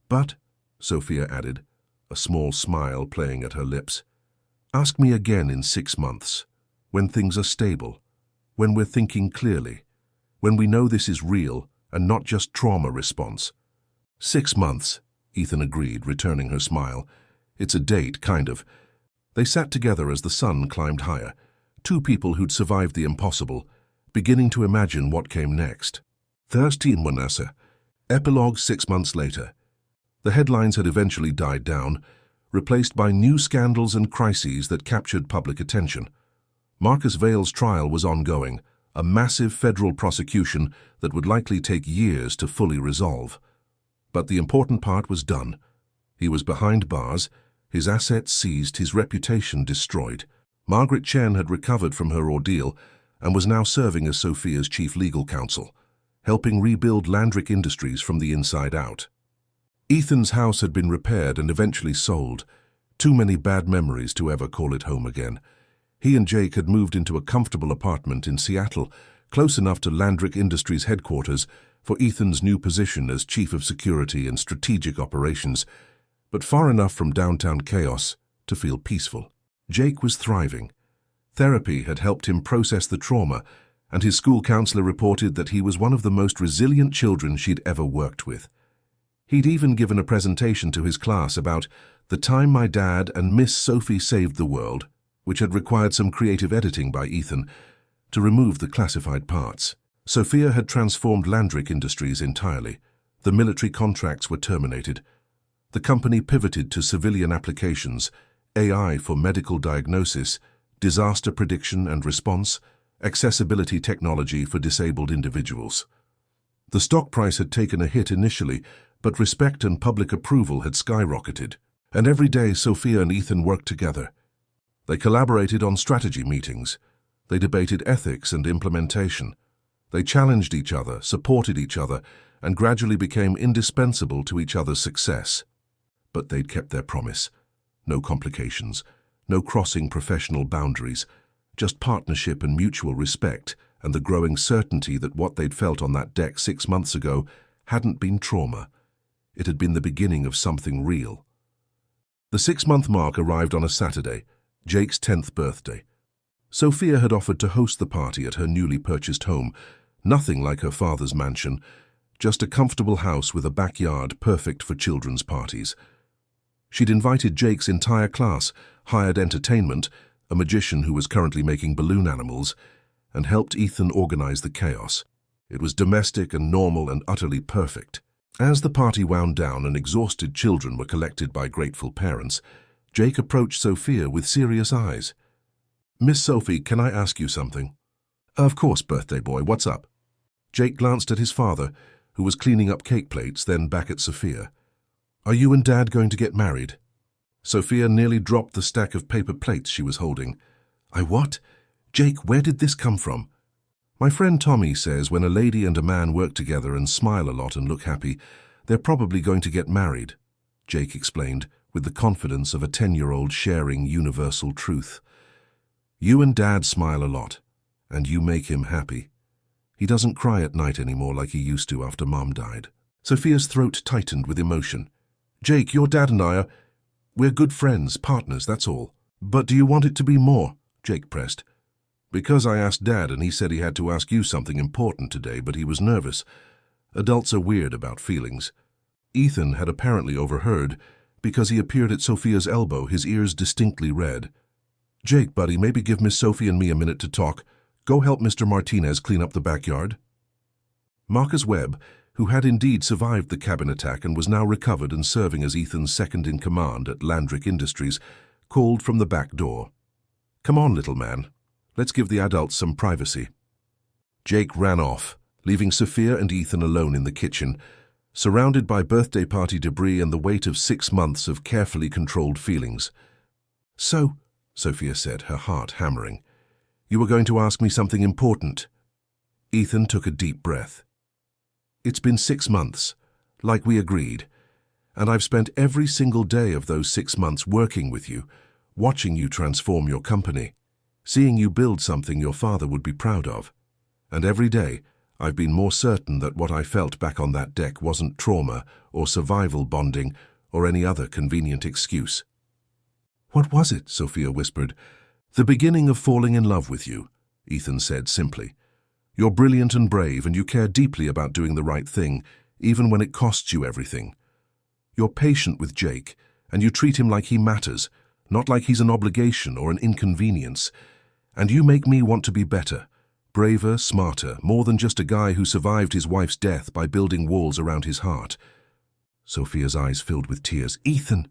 Speaker 1: But, Sophia added, a small smile playing at her lips, ask me again in 6 months, when things are stable, when we're thinking clearly, when we know this is real and not just trauma response. 6 months, Ethan agreed, returning her smile. It's a date, kind of. They sat together as the sun climbed higher, two people who'd survived the impossible, beginning to imagine what came next. 13 Manasa. Epilogue 6 months later. The headlines had eventually died down, replaced by new scandals and crises that captured public attention. Marcus Vale's trial was ongoing, a massive federal prosecution that would likely take years to fully resolve. But the important part was done. He was behind bars, his assets seized, his reputation destroyed. Margaret Chen had recovered from her ordeal and was now serving as Sophia's chief legal counsel, helping rebuild Landrick Industries from the inside out. Ethan's house had been repaired and eventually sold. Too many bad memories to ever call it home again. He and Jake had moved into a comfortable apartment in Seattle, close enough to Landrick Industries headquarters for Ethan's new position as Chief of Security and Strategic Operations, but far enough from downtown chaos to feel peaceful. Jake was thriving. Therapy had helped him process the trauma, and his school counselor reported that he was one of the most resilient children she'd ever worked with. He'd even given a presentation to his class about the time my dad and Miss Sophie saved the world, which had required some creative editing by Ethan to remove the classified parts. Sophia had transformed Landrick Industries entirely. The military contracts were terminated. The company pivoted to civilian applications, AI for medical diagnosis, disaster prediction and response, accessibility technology for disabled individuals. The stock price had taken a hit initially, but respect and public approval had skyrocketed. And every day Sophia and Ethan worked together. They collaborated on strategy meetings. They debated ethics and implementation. They challenged each other, supported each other, and gradually became indispensable to each other's success. But they'd kept their promise. No complications, no crossing professional boundaries, just partnership and mutual respect, and the growing certainty that what they'd felt on that deck 6 months ago hadn't been trauma. It had been the beginning of something real. The 6-month mark arrived on a Saturday, Jake's 10th birthday. Sophia had offered to host the party at her newly purchased home, nothing like her father's mansion, just a comfortable house with a backyard perfect for children's parties. She'd invited Jake's entire class, hired entertainment, a magician who was currently making balloon animals, and helped Ethan organize the chaos. It was domestic and normal and utterly perfect. As the party wound down and exhausted children were collected by grateful parents, Jake approached Sophia with serious eyes. "Miss Sophie, can I ask you something?" "Of course, birthday boy, what's up?" Jake glanced at his father, who was cleaning up cake plates, then back at Sophia. "Are you and Dad going to get married?" Sophia nearly dropped the stack of paper plates she was holding. "I what? Jake, where did this come from?" "My friend Tommy says when a lady and a man work together and smile a lot and look happy, they're probably going to get married," Jake explained, with the confidence of a 10-year-old sharing universal truth. "You and Dad smile a lot, and you make him happy. He doesn't cry at night anymore like he used to after Mom died." Sophia's throat tightened with emotion. "Jake, your dad and we're good friends, partners, that's all." "But do you want it to be more?" Jake pressed. "Because I asked Dad and he said he had to ask you something important today, but he was nervous. Adults are weird about feelings." Ethan had apparently overheard, because he appeared at Sophia's elbow, his ears distinctly red. "Jake, buddy, maybe give Miss Sophie and me a minute to talk. Go help Mr. Martinez clean up the backyard." Marcus Webb, who had indeed survived the cabin attack and was now recovered and serving as Ethan's second-in-command at Landrick Industries, called from the back door. "Come on, little man. Let's give the adults some privacy." Jake ran off, leaving Sophia and Ethan alone in the kitchen, surrounded by birthday party debris and the weight of 6 months of carefully controlled feelings. "So," Sophia said, her heart hammering, "you were going to ask me something important." Ethan took a deep breath. "It's been 6 months, like we agreed, and I've spent every single day of those 6 months working with you, watching you transform your company, seeing you build something your father would be proud of. And every day, I've been more certain that what I felt back on that deck wasn't trauma or survival bonding or any other convenient excuse." "What was it?" Sophia whispered. "The beginning of falling in love with you," Ethan said simply. "You're brilliant and brave, and you care deeply about doing the right thing, even when it costs you everything. You're patient with Jake, and you treat him like he matters, not like he's an obligation or an inconvenience. And you make me want to be better, braver, smarter, more than just a guy who survived his wife's death by building walls around his heart." Sophia's eyes filled with tears. "Ethan!"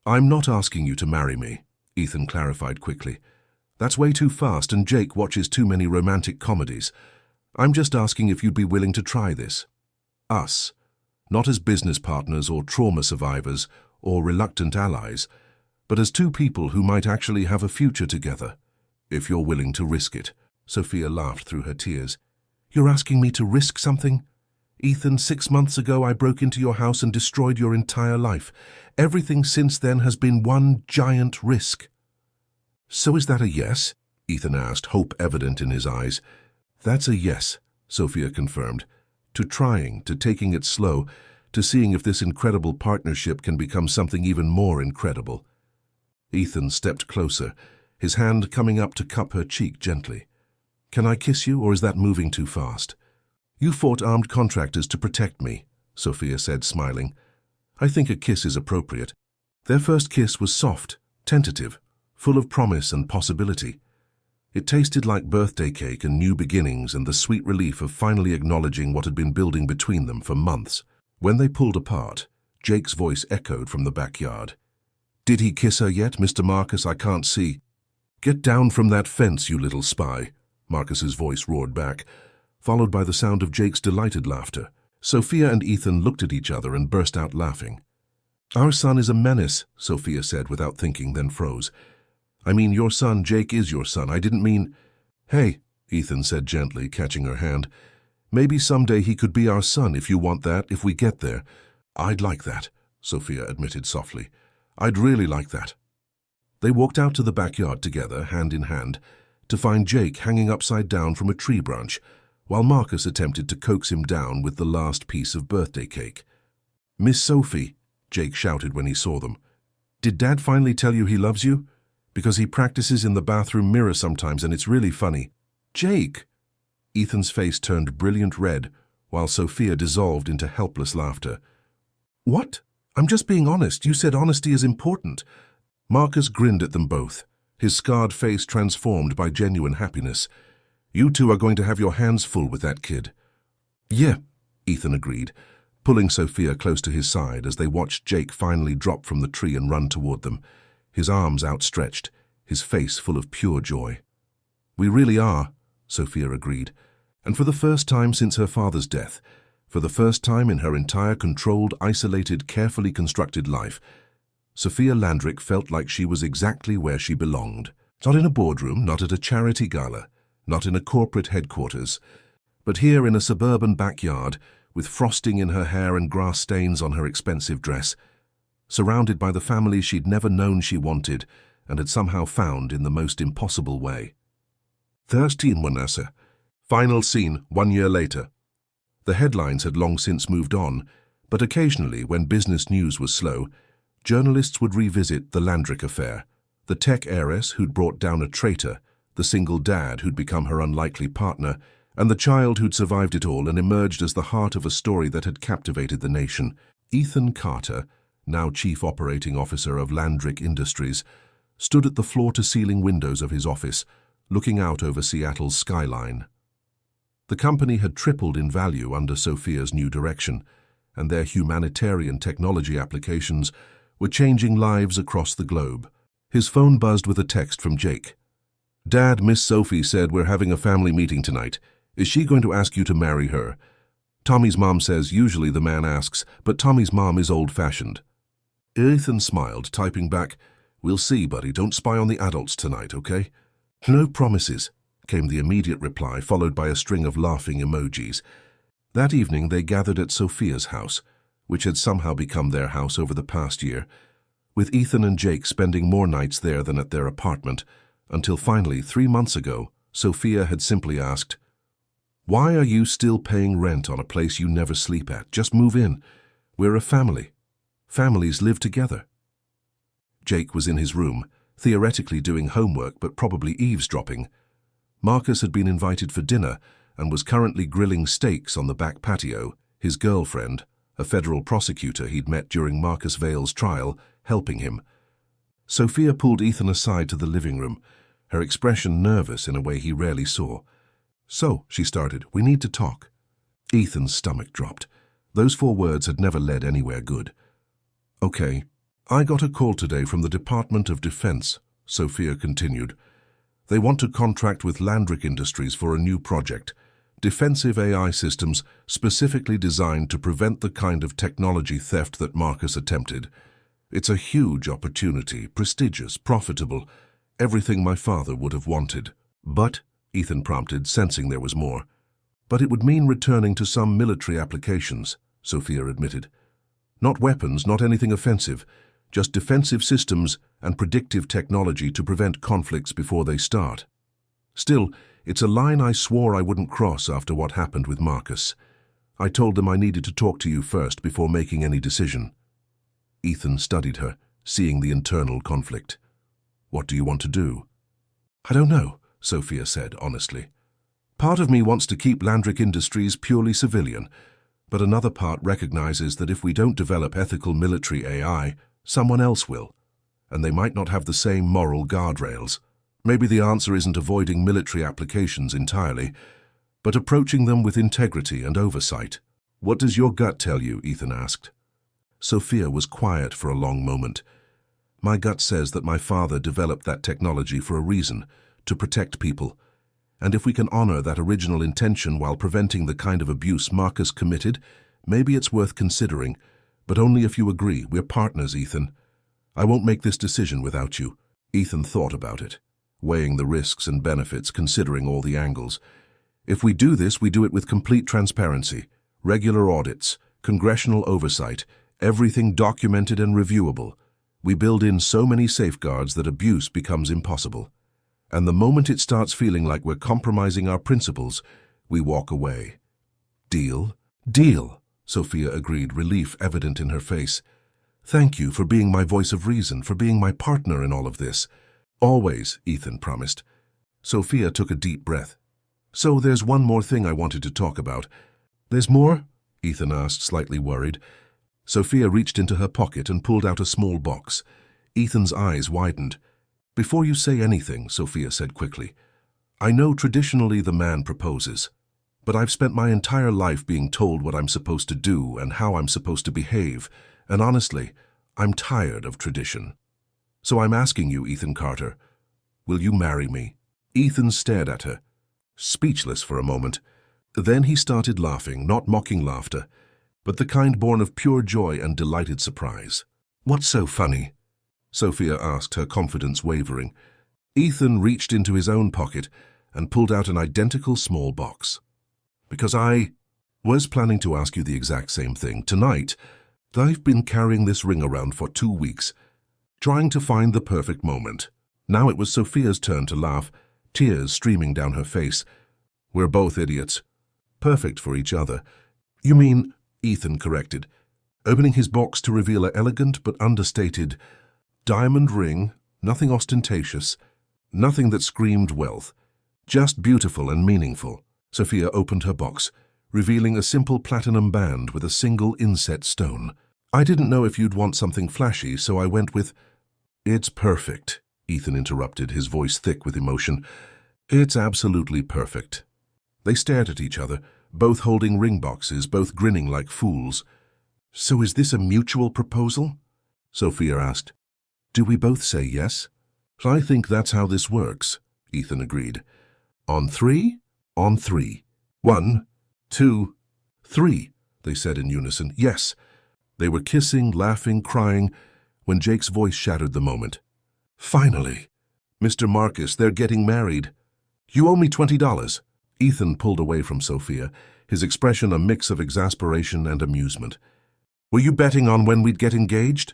Speaker 1: "I'm not asking you to marry me," Ethan clarified quickly. "That's way too fast, and Jake watches too many romantic comedies. I'm just asking if you'd be willing to try this. Us. Not as business partners or trauma survivors or reluctant allies, but as two people who might actually have a future together, if you're willing to risk it." Sophia laughed through her tears. "You're asking me to risk something? Ethan, 6 months ago I broke into your house and destroyed your entire life. Everything since then has been one giant risk." "So is that a yes?" Ethan asked, hope evident in his eyes. "That's a yes," Sophia confirmed. "To trying, to taking it slow, to seeing if this incredible partnership can become something even more incredible." Ethan stepped closer, his hand coming up to cup her cheek gently. "Can I kiss you, or is that moving too fast?" "You fought armed contractors to protect me," Sophia said, smiling. I think a kiss is appropriate. Their first kiss was soft, tentative, full of promise and possibility. It tasted like birthday cake and new beginnings and the sweet relief of finally acknowledging what had been building between them for months. When they pulled apart, Jake's voice echoed from the backyard. Did he kiss her yet, Mr. Marcus? I can't see. Get down from that fence, you little spy, Marcus's voice roared back, followed by the sound of Jake's delighted laughter. Sophia and Ethan looked at each other and burst out laughing. Our son is a menace, Sophia said without thinking, then froze. I mean, your son, Jake, is your son. I didn't mean... Hey, Ethan said gently, catching her hand. Maybe someday he could be our son if you want that, if we get there. I'd like that, Sophia admitted softly. I'd really like that. They walked out to the backyard together, hand in hand, to find Jake hanging upside down from a tree branch, while Marcus attempted to coax him down with the last piece of birthday cake. Miss Sophie, Jake shouted when he saw them. Did Dad finally tell you he loves you? Because he practices in the bathroom mirror sometimes and it's really funny. Jake! Ethan's face turned brilliant red, while Sophia dissolved into helpless laughter. What? I'm just being honest. You said honesty is important. Marcus grinned at them both, his scarred face transformed by genuine happiness. You two are going to have your hands full with that kid. Yeah, Ethan agreed, pulling Sophia close to his side as they watched Jake finally drop from the tree and run toward them, his arms outstretched, his face full of pure joy. We really are, Sophia agreed, and for the first time since her father's death, for the first time in her entire controlled, isolated, carefully constructed life, Sophia Landrick felt like she was exactly where she belonged. Not in a boardroom, not at a charity gala, not in a corporate headquarters, but here in a suburban backyard, with frosting in her hair and grass stains on her expensive dress, surrounded by the family she'd never known she wanted and had somehow found in the most impossible way. 13 Vanessa. Final scene 1 year later. The headlines had long since moved on, but occasionally, when business news was slow, journalists would revisit the Landrick affair, the tech heiress who'd brought down a traitor, the single dad who'd become her unlikely partner, and the child who'd survived it all and emerged as the heart of a story that had captivated the nation. Ethan Carter, now Chief Operating Officer of Landrick Industries, stood at the floor-to-ceiling windows of his office, looking out over Seattle's skyline. The company had tripled in value under Sophia's new direction, and their humanitarian technology applications were changing lives across the globe. His phone buzzed with a text from Jake. Dad, Miss Sophie said we're having a family meeting tonight. Is she going to ask you to marry her? Tommy's mom says usually the man asks, but Tommy's mom is old-fashioned. Ethan smiled, typing back, We'll see, buddy. Don't spy on the adults tonight, okay? No promises, came the immediate reply, followed by a string of laughing emojis. That evening they gathered at Sophia's house, which had somehow become their house over the past year, with Ethan and Jake spending more nights there than at their apartment, until finally, 3 months ago, Sophia had simply asked, Why are you still paying rent on a place you never sleep at? Just move in. We're a family. Families live together. Jake was in his room, theoretically doing homework but probably eavesdropping. Marcus had been invited for dinner and was currently grilling steaks on the back patio, his girlfriend, a federal prosecutor he'd met during Marcus Vale's trial, helping him. Sophia pulled Ethan aside to the living room, her expression nervous in a way he rarely saw. So, she started, we need to talk. Ethan's stomach dropped. Those 4 words had never led anywhere good. Okay, I got a call today from the Department of Defense, Sophia continued. They want to contract with Landrick Industries for a new project, defensive AI systems specifically designed to prevent the kind of technology theft that Marcus attempted. It's a huge opportunity, prestigious, profitable, everything my father would have wanted. But, Ethan prompted, sensing there was more. But it would mean returning to some military applications, Sophia admitted. Not weapons, not anything offensive, just defensive systems and predictive technology to prevent conflicts before they start. Still, it's a line I swore I wouldn't cross after what happened with Marcus. I told them I needed to talk to you first before making any decision. Ethan studied her, seeing the internal conflict. What do you want to do? I don't know, Sophia said honestly. Part of me wants to keep Landrick Industries purely civilian. But another part recognizes that if we don't develop ethical military AI, someone else will, and they might not have the same moral guardrails. Maybe the answer isn't avoiding military applications entirely, but approaching them with integrity and oversight. What does your gut tell you? Ethan asked. Sophia was quiet for a long moment. My gut says that my father developed that technology for a reason, to protect people. And if we can honor that original intention while preventing the kind of abuse Marcus committed, maybe it's worth considering, but only if you agree. We're partners, Ethan. I won't make this decision without you. Ethan thought about it, weighing the risks and benefits, considering all the angles. If we do this, we do it with complete transparency, regular audits, congressional oversight, everything documented and reviewable. We build in so many safeguards that abuse becomes impossible. And the moment it starts feeling like we're compromising our principles, we walk away. Deal? Deal, Sophia agreed, relief evident in her face. Thank you for being my voice of reason, for being my partner in all of this. Always, Ethan promised. Sophia took a deep breath. So there's one more thing I wanted to talk about. There's more? Ethan asked, slightly worried. Sophia reached into her pocket and pulled out a small box. Ethan's eyes widened. Before you say anything, Sophia said quickly, I know traditionally the man proposes, but I've spent my entire life being told what I'm supposed to do and how I'm supposed to behave, and honestly, I'm tired of tradition. So I'm asking you, Ethan Carter, will you marry me? Ethan stared at her, speechless for a moment. Then he started laughing, not mocking laughter, but the kind born of pure joy and delighted surprise. What's so funny? Sophia asked, her confidence wavering. Ethan reached into his own pocket and pulled out an identical small box. Because I was planning to ask you the exact same thing. Tonight, I've been carrying this ring around for 2 weeks, trying to find the perfect moment. Now it was Sophia's turn to laugh, tears streaming down her face. We're both idiots. Perfect for each other. You mean, Ethan corrected, opening his box to reveal an elegant but understated diamond ring, nothing ostentatious, nothing that screamed wealth, just beautiful and meaningful. Sophia opened her box, revealing a simple platinum band with a single inset stone. I didn't know if you'd want something flashy, so I went with... It's perfect, Ethan interrupted, his voice thick with emotion. It's absolutely perfect. They stared at each other, both holding ring boxes, both grinning like fools. So is this a mutual proposal? Sophia asked. Do we both say yes? I think that's how this works, Ethan agreed. On 3? On 3. 1, 2, 3, they said in unison. Yes. They were kissing, laughing, crying, when Jake's voice shattered the moment. Finally. Mr. Marcus, they're getting married. You owe me $20. Ethan pulled away from Sophia, his expression a mix of exasperation and amusement. Were you betting on when we'd get engaged?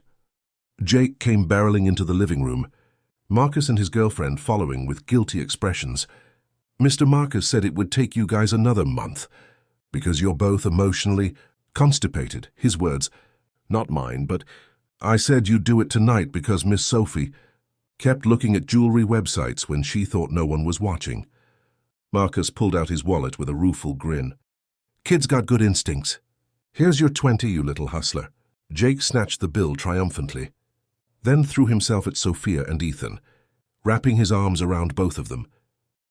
Speaker 1: Jake came barreling into the living room, Marcus and his girlfriend following with guilty expressions. Mr. Marcus said it would take you guys another month, because you're both emotionally constipated, his words, not mine, but I said you'd do it tonight because Miss Sophie kept looking at jewelry websites when she thought no one was watching. Marcus pulled out his wallet with a rueful grin. Kid's got good instincts. Here's your 20, you little hustler. Jake snatched the bill triumphantly, then threw himself at Sophia and Ethan, wrapping his arms around both of them.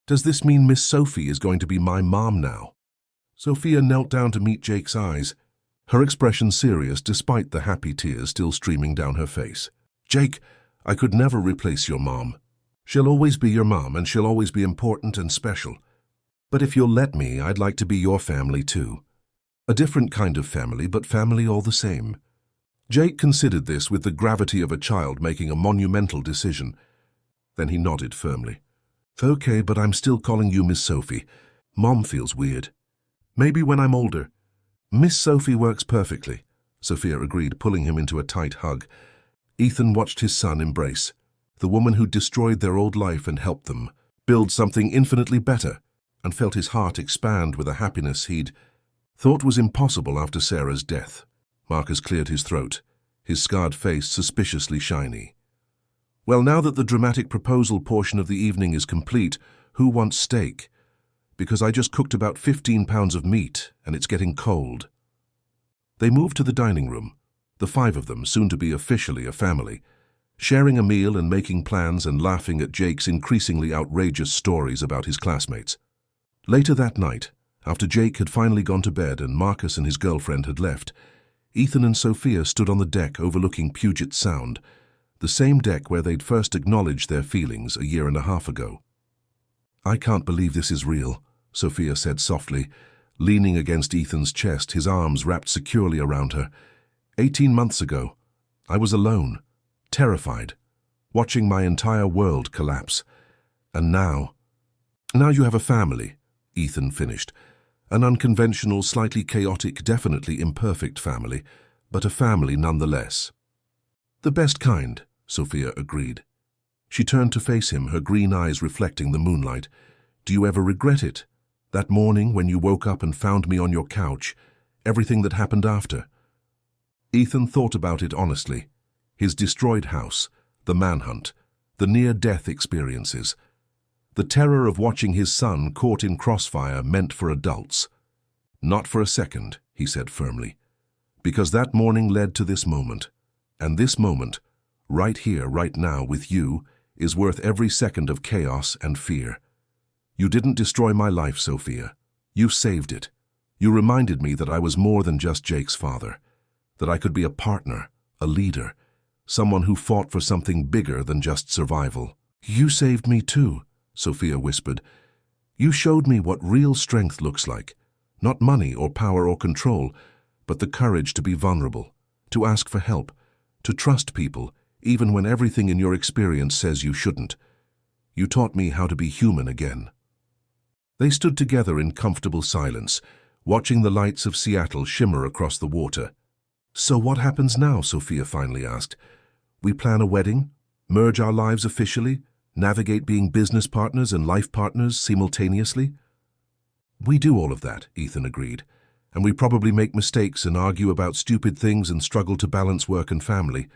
Speaker 1: Does this mean Miss Sophie is going to be my mom now? Sophia knelt down to meet Jake's eyes, her expression serious despite the happy tears still streaming down her face. Jake, I could never replace your mom. She'll always be your mom, and she'll always be important and special. But if you'll let me, I'd like to be your family too. A different kind of family, but family all the same. Jake considered this with the gravity of a child making a monumental decision. Then he nodded firmly. Okay, but I'm still calling you Miss Sophie. Mom feels weird. Maybe when I'm older. Miss Sophie works perfectly, Sophia agreed, pulling him into a tight hug. Ethan watched his son embrace the woman who destroyed their old life and helped them build something infinitely better, and felt his heart expand with a happiness he'd thought was impossible after Sarah's death. Marcus cleared his throat, his scarred face suspiciously shiny. Well, now that the dramatic proposal portion of the evening is complete, who wants steak? Because I just cooked about 15 pounds of meat, and it's getting cold. They moved to the dining room, the five of them soon to be officially a family, sharing a meal and making plans and laughing at Jake's increasingly outrageous stories about his classmates. Later that night, after Jake had finally gone to bed and Marcus and his girlfriend had left, Ethan and Sophia stood on the deck overlooking Puget Sound, the same deck where they'd first acknowledged their feelings a year and a half ago. "I can't believe this is real," Sophia said softly, leaning against Ethan's chest, his arms wrapped securely around her. 18 months ago, I was alone, terrified, watching my entire world collapse. And now you have a family," Ethan finished. "An unconventional, slightly chaotic, definitely imperfect family, but a family nonetheless." "The best kind," Sophia agreed. She turned to face him, her green eyes reflecting the moonlight. "Do you ever regret it? That morning when you woke up and found me on your couch, everything that happened after?" Ethan thought about it honestly. His destroyed house, the manhunt, the near-death experiences. The terror of watching his son caught in crossfire meant for adults. "Not for a second," he said firmly, "because that morning led to this moment. And this moment, right here, right now with you, is worth every second of chaos and fear. You didn't destroy my life, Sophia. You saved it. You reminded me that I was more than just Jake's father, that I could be a partner, a leader, someone who fought for something bigger than just survival." "You saved me too," Sophia whispered. "You showed me what real strength looks like. Not money or power or control, but the courage to be vulnerable, to ask for help, to trust people, even when everything in your experience says you shouldn't. You taught me how to be human again." They stood together in comfortable silence, watching the lights of Seattle shimmer across the water. "So what happens now?" Sophia finally asked. "We plan a wedding, merge our lives officially, navigate being business partners and life partners simultaneously?" "We do all of that," Ethan agreed, "and we probably make mistakes and argue about stupid things and struggle to balance work and family.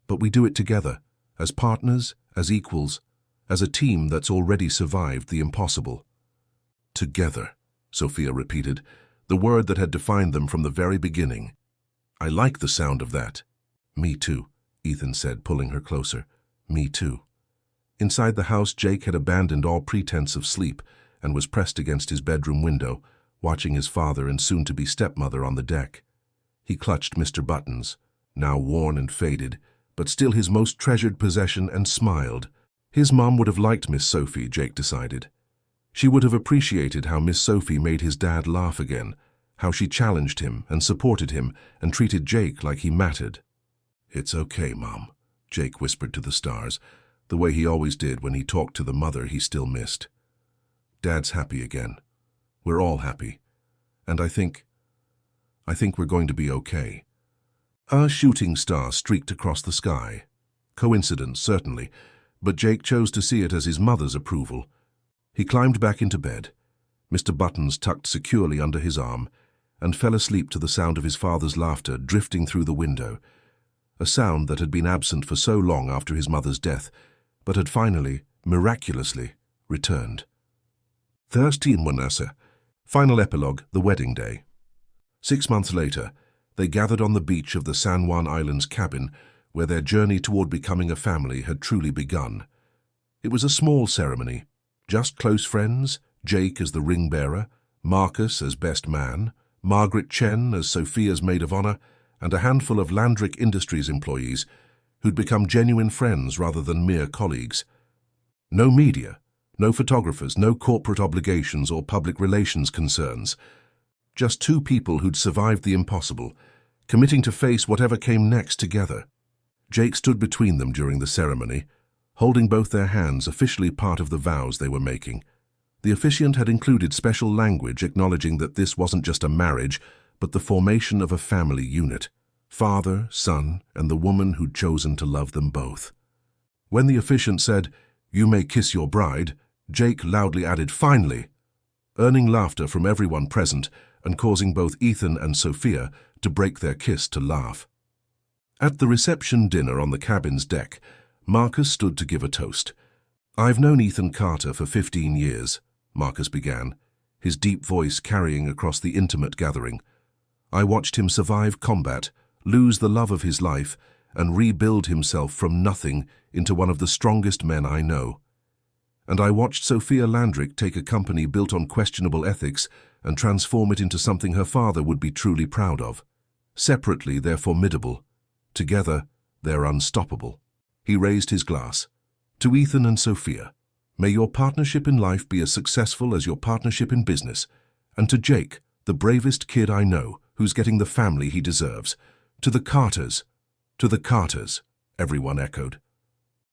Speaker 1: But we do it together, as partners, as equals, as a team that's already survived the impossible." "Together," Sophia repeated, the word that had defined them from the very beginning. "I like the sound of that." "Me too," Ethan said, pulling her closer. "Me too." Inside the house, Jake had abandoned all pretense of sleep and was pressed against his bedroom window, watching his father and soon-to-be stepmother on the deck. He clutched Mr. Buttons, now worn and faded, but still his most treasured possession, and smiled. His mom would have liked Miss Sophie, Jake decided. She would have appreciated how Miss Sophie made his dad laugh again, how she challenged him and supported him and treated Jake like he mattered. "It's okay, Mom," Jake whispered to the stars, the way he always did when he talked to the mother he still missed. "Dad's happy again. We're all happy. And I think we're going to be okay." A shooting star streaked across the sky. Coincidence, certainly, but Jake chose to see it as his mother's approval. He climbed back into bed, Mr. Buttons tucked securely under his arm, and fell asleep to the sound of his father's laughter drifting through the window, a sound that had been absent for so long after his mother's death, but had finally, miraculously, returned. 13 Manasseh. Final epilogue, the wedding day. 6 months later, they gathered on the beach of the San Juan Islands cabin, where their journey toward becoming a family had truly begun. It was a small ceremony, just close friends, Jake as the ring-bearer, Marcus as best man, Margaret Chen as Sophia's maid of honor, and a handful of Landrick Industries employees who'd become genuine friends rather than mere colleagues. No media, no photographers, no corporate obligations or public relations concerns. Just two people who'd survived the impossible, committing to face whatever came next together. Jake stood between them during the ceremony, holding both their hands, officially part of the vows they were making. The officiant had included special language acknowledging that this wasn't just a marriage, but the formation of a family unit. Father, son, and the woman who'd chosen to love them both. When the officiant said, "You may kiss your bride," Jake loudly added, "Finally," earning laughter from everyone present and causing both Ethan and Sophia to break their kiss to laugh. At the reception dinner on the cabin's deck, Marcus stood to give a toast. "I've known Ethan Carter for 15 years, Marcus began, his deep voice carrying across the intimate gathering. I watched him survive combat, lose the love of his life, and rebuild himself from nothing into one of the strongest men I know. And I watched Sophia Landrick take a company built on questionable ethics and transform it into something her father would be truly proud of. Separately, they're formidable. Together, they're unstoppable. He raised his glass. To Ethan and Sophia, may your partnership in life be as successful as your partnership in business. And to Jake, the bravest kid I know, who's getting the family he deserves. To the Carters, everyone echoed.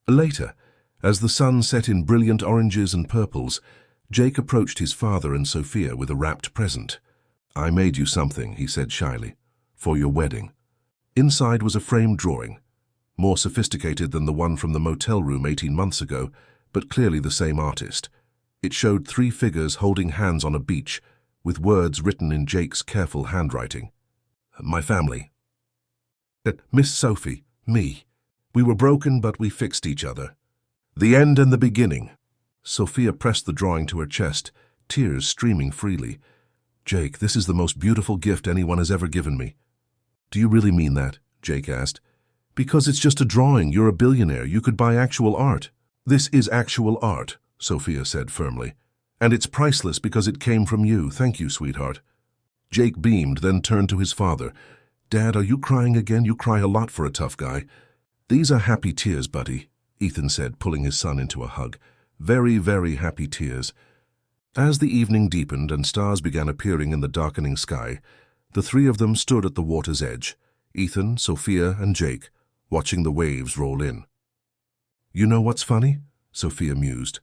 Speaker 1: Later, as the sun set in brilliant oranges and purples, Jake approached his father and Sophia with a wrapped present. I made you something, he said shyly, for your wedding. Inside was a framed drawing, more sophisticated than the one from the motel room 18 months ago, but clearly the same artist. It showed 3 figures holding hands on a beach, with words written in Jake's careful handwriting. My family. Miss Sophie, me. We were broken, but we fixed each other. The end and the beginning. Sophia pressed the drawing to her chest, tears streaming freely. Jake, this is the most beautiful gift anyone has ever given me. Do you really mean that? Jake asked. Because it's just a drawing. You're a billionaire. You could buy actual art. This is actual art, Sophia said firmly. And it's priceless because it came from you. Thank you, sweetheart. Jake beamed, then turned to his father. Dad, are you crying again? You cry a lot for a tough guy. These are happy tears, buddy, Ethan said, pulling his son into a hug. Very, very happy tears. As the evening deepened and stars began appearing in the darkening sky, the 3 of them stood at the water's edge, Ethan, Sophia, and Jake, watching the waves roll in. You know what's funny? Sophia mused.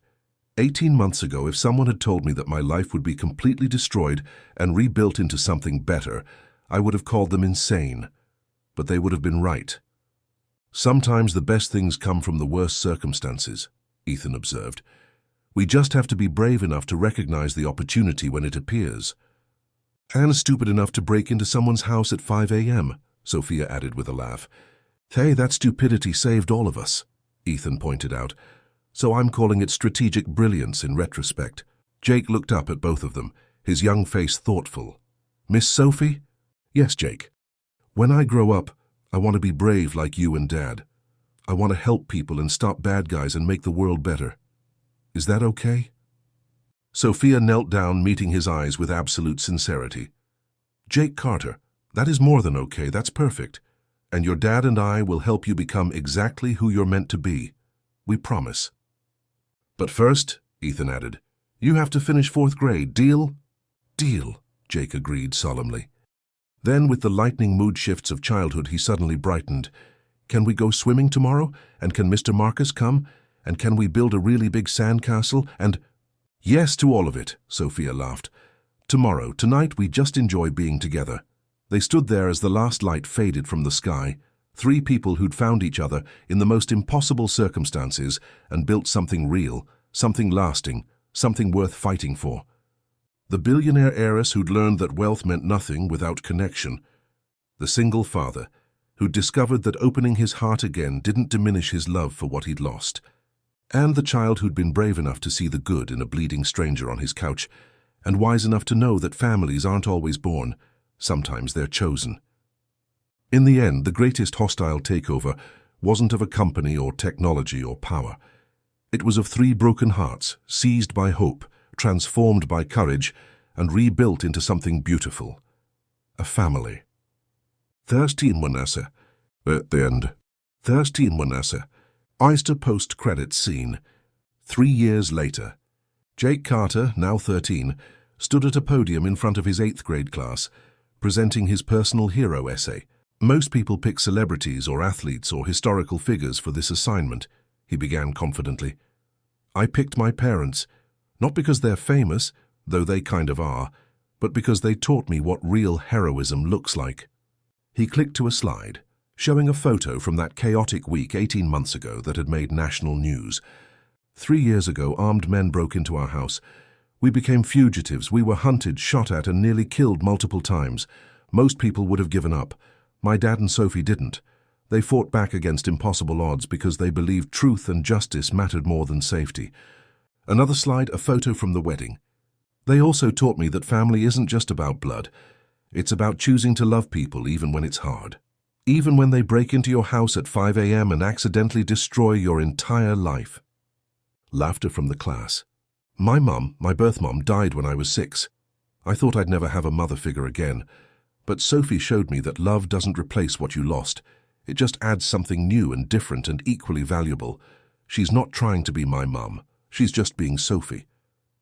Speaker 1: 18 months ago, if someone had told me that my life would be completely destroyed and rebuilt into something better, I would have called them insane. But they would have been right. Sometimes the best things come from the worst circumstances, Ethan observed. We just have to be brave enough to recognize the opportunity when it appears. And stupid enough to break into someone's house at 5 a.m., Sophia added with a laugh. Hey, that stupidity saved all of us, Ethan pointed out. So I'm calling it strategic brilliance in retrospect. Jake looked up at both of them, his young face thoughtful. Miss Sophie? Yes, Jake. When I grow up, I want to be brave like you and Dad. I want to help people and stop bad guys and make the world better. Is that okay? Sophia knelt down, meeting his eyes with absolute sincerity. Jake Carter, that is more than okay, that's perfect. And your dad and I will help you become exactly who you're meant to be. We promise. But first, Ethan added, you have to finish 4th grade, deal? Deal, Jake agreed solemnly. Then, with the lightning mood shifts of childhood, he suddenly brightened. Can we go swimming tomorrow? And can Mr. Marcus come? And can we build a really big sandcastle? And yes to all of it, Sophia laughed. Tomorrow, tonight, we just enjoy being together. They stood there as the last light faded from the sky, 3 people who'd found each other in the most impossible circumstances and built something real, something lasting, something worth fighting for. The billionaire heiress who'd learned that wealth meant nothing without connection. The single father who'd discovered that opening his heart again didn't diminish his love for what he'd lost. And the child who'd been brave enough to see the good in a bleeding stranger on his couch, and wise enough to know that families aren't always born, sometimes they're chosen. In the end, the greatest hostile takeover wasn't of a company or technology or power. It was of 3 broken hearts, seized by hope, transformed by courage, and rebuilt into something beautiful. A family. 13 Manasseh. At the end. 13 Manasseh. Oyster post-credits scene. 3 years later. Jake Carter, now 13, stood at a podium in front of his 8th grade class, presenting his personal hero essay. Most people pick celebrities or athletes or historical figures for this assignment, he began confidently. I picked my parents, not because they're famous, though they kind of are, but because they taught me what real heroism looks like. He clicked to a slide, showing a photo from that chaotic week 18 months ago that had made national news. 3 years ago, armed men broke into our house. We became fugitives. We were hunted, shot at, and nearly killed multiple times. Most people would have given up. My dad and Sophie didn't. They fought back against impossible odds because they believed truth and justice mattered more than safety. Another slide, a photo from the wedding. They also taught me that family isn't just about blood. It's about choosing to love people even when it's hard. Even when they break into your house at 5 a.m. and accidentally destroy your entire life. Laughter from the class. My mum, my birth mum, died when I was 6. I thought I'd never have a mother figure again. But Sophie showed me that love doesn't replace what you lost. It just adds something new and different and equally valuable. She's not trying to be my mum. She's just being Sophie.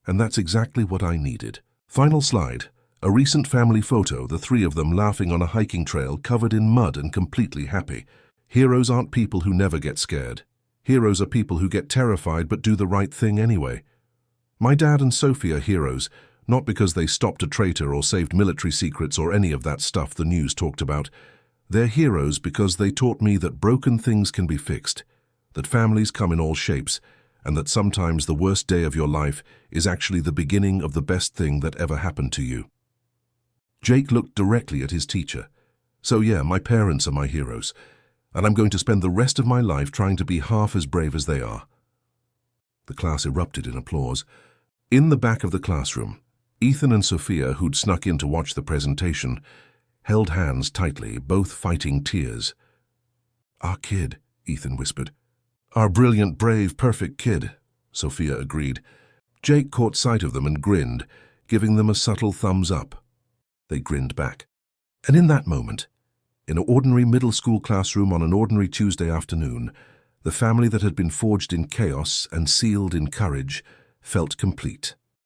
Speaker 1: And that's exactly what I needed. Final slide. A recent family photo, the 3 of them laughing on a hiking trail covered in mud and completely happy. Heroes aren't people who never get scared. Heroes are people who get terrified but do the right thing anyway. My dad and Sophie are heroes, not because they stopped a traitor or saved military secrets or any of that stuff the news talked about. They're heroes because they taught me that broken things can be fixed, that families come in all shapes, and that sometimes the worst day of your life is actually the beginning of the best thing that ever happened to you. Jake looked directly at his teacher. So yeah, my parents are my heroes, and I'm going to spend the rest of my life trying to be half as brave as they are. The class erupted in applause. In the back of the classroom, Ethan and Sophia, who'd snuck in to watch the presentation, held hands tightly, both fighting tears. "Our kid," Ethan whispered. "Our brilliant, brave, perfect kid," Sophia agreed. Jake caught sight of them and grinned, giving them a subtle thumbs up. They grinned back. And in that moment, in an ordinary middle school classroom on an ordinary Tuesday afternoon, the family that had been forged in chaos and sealed in courage felt complete.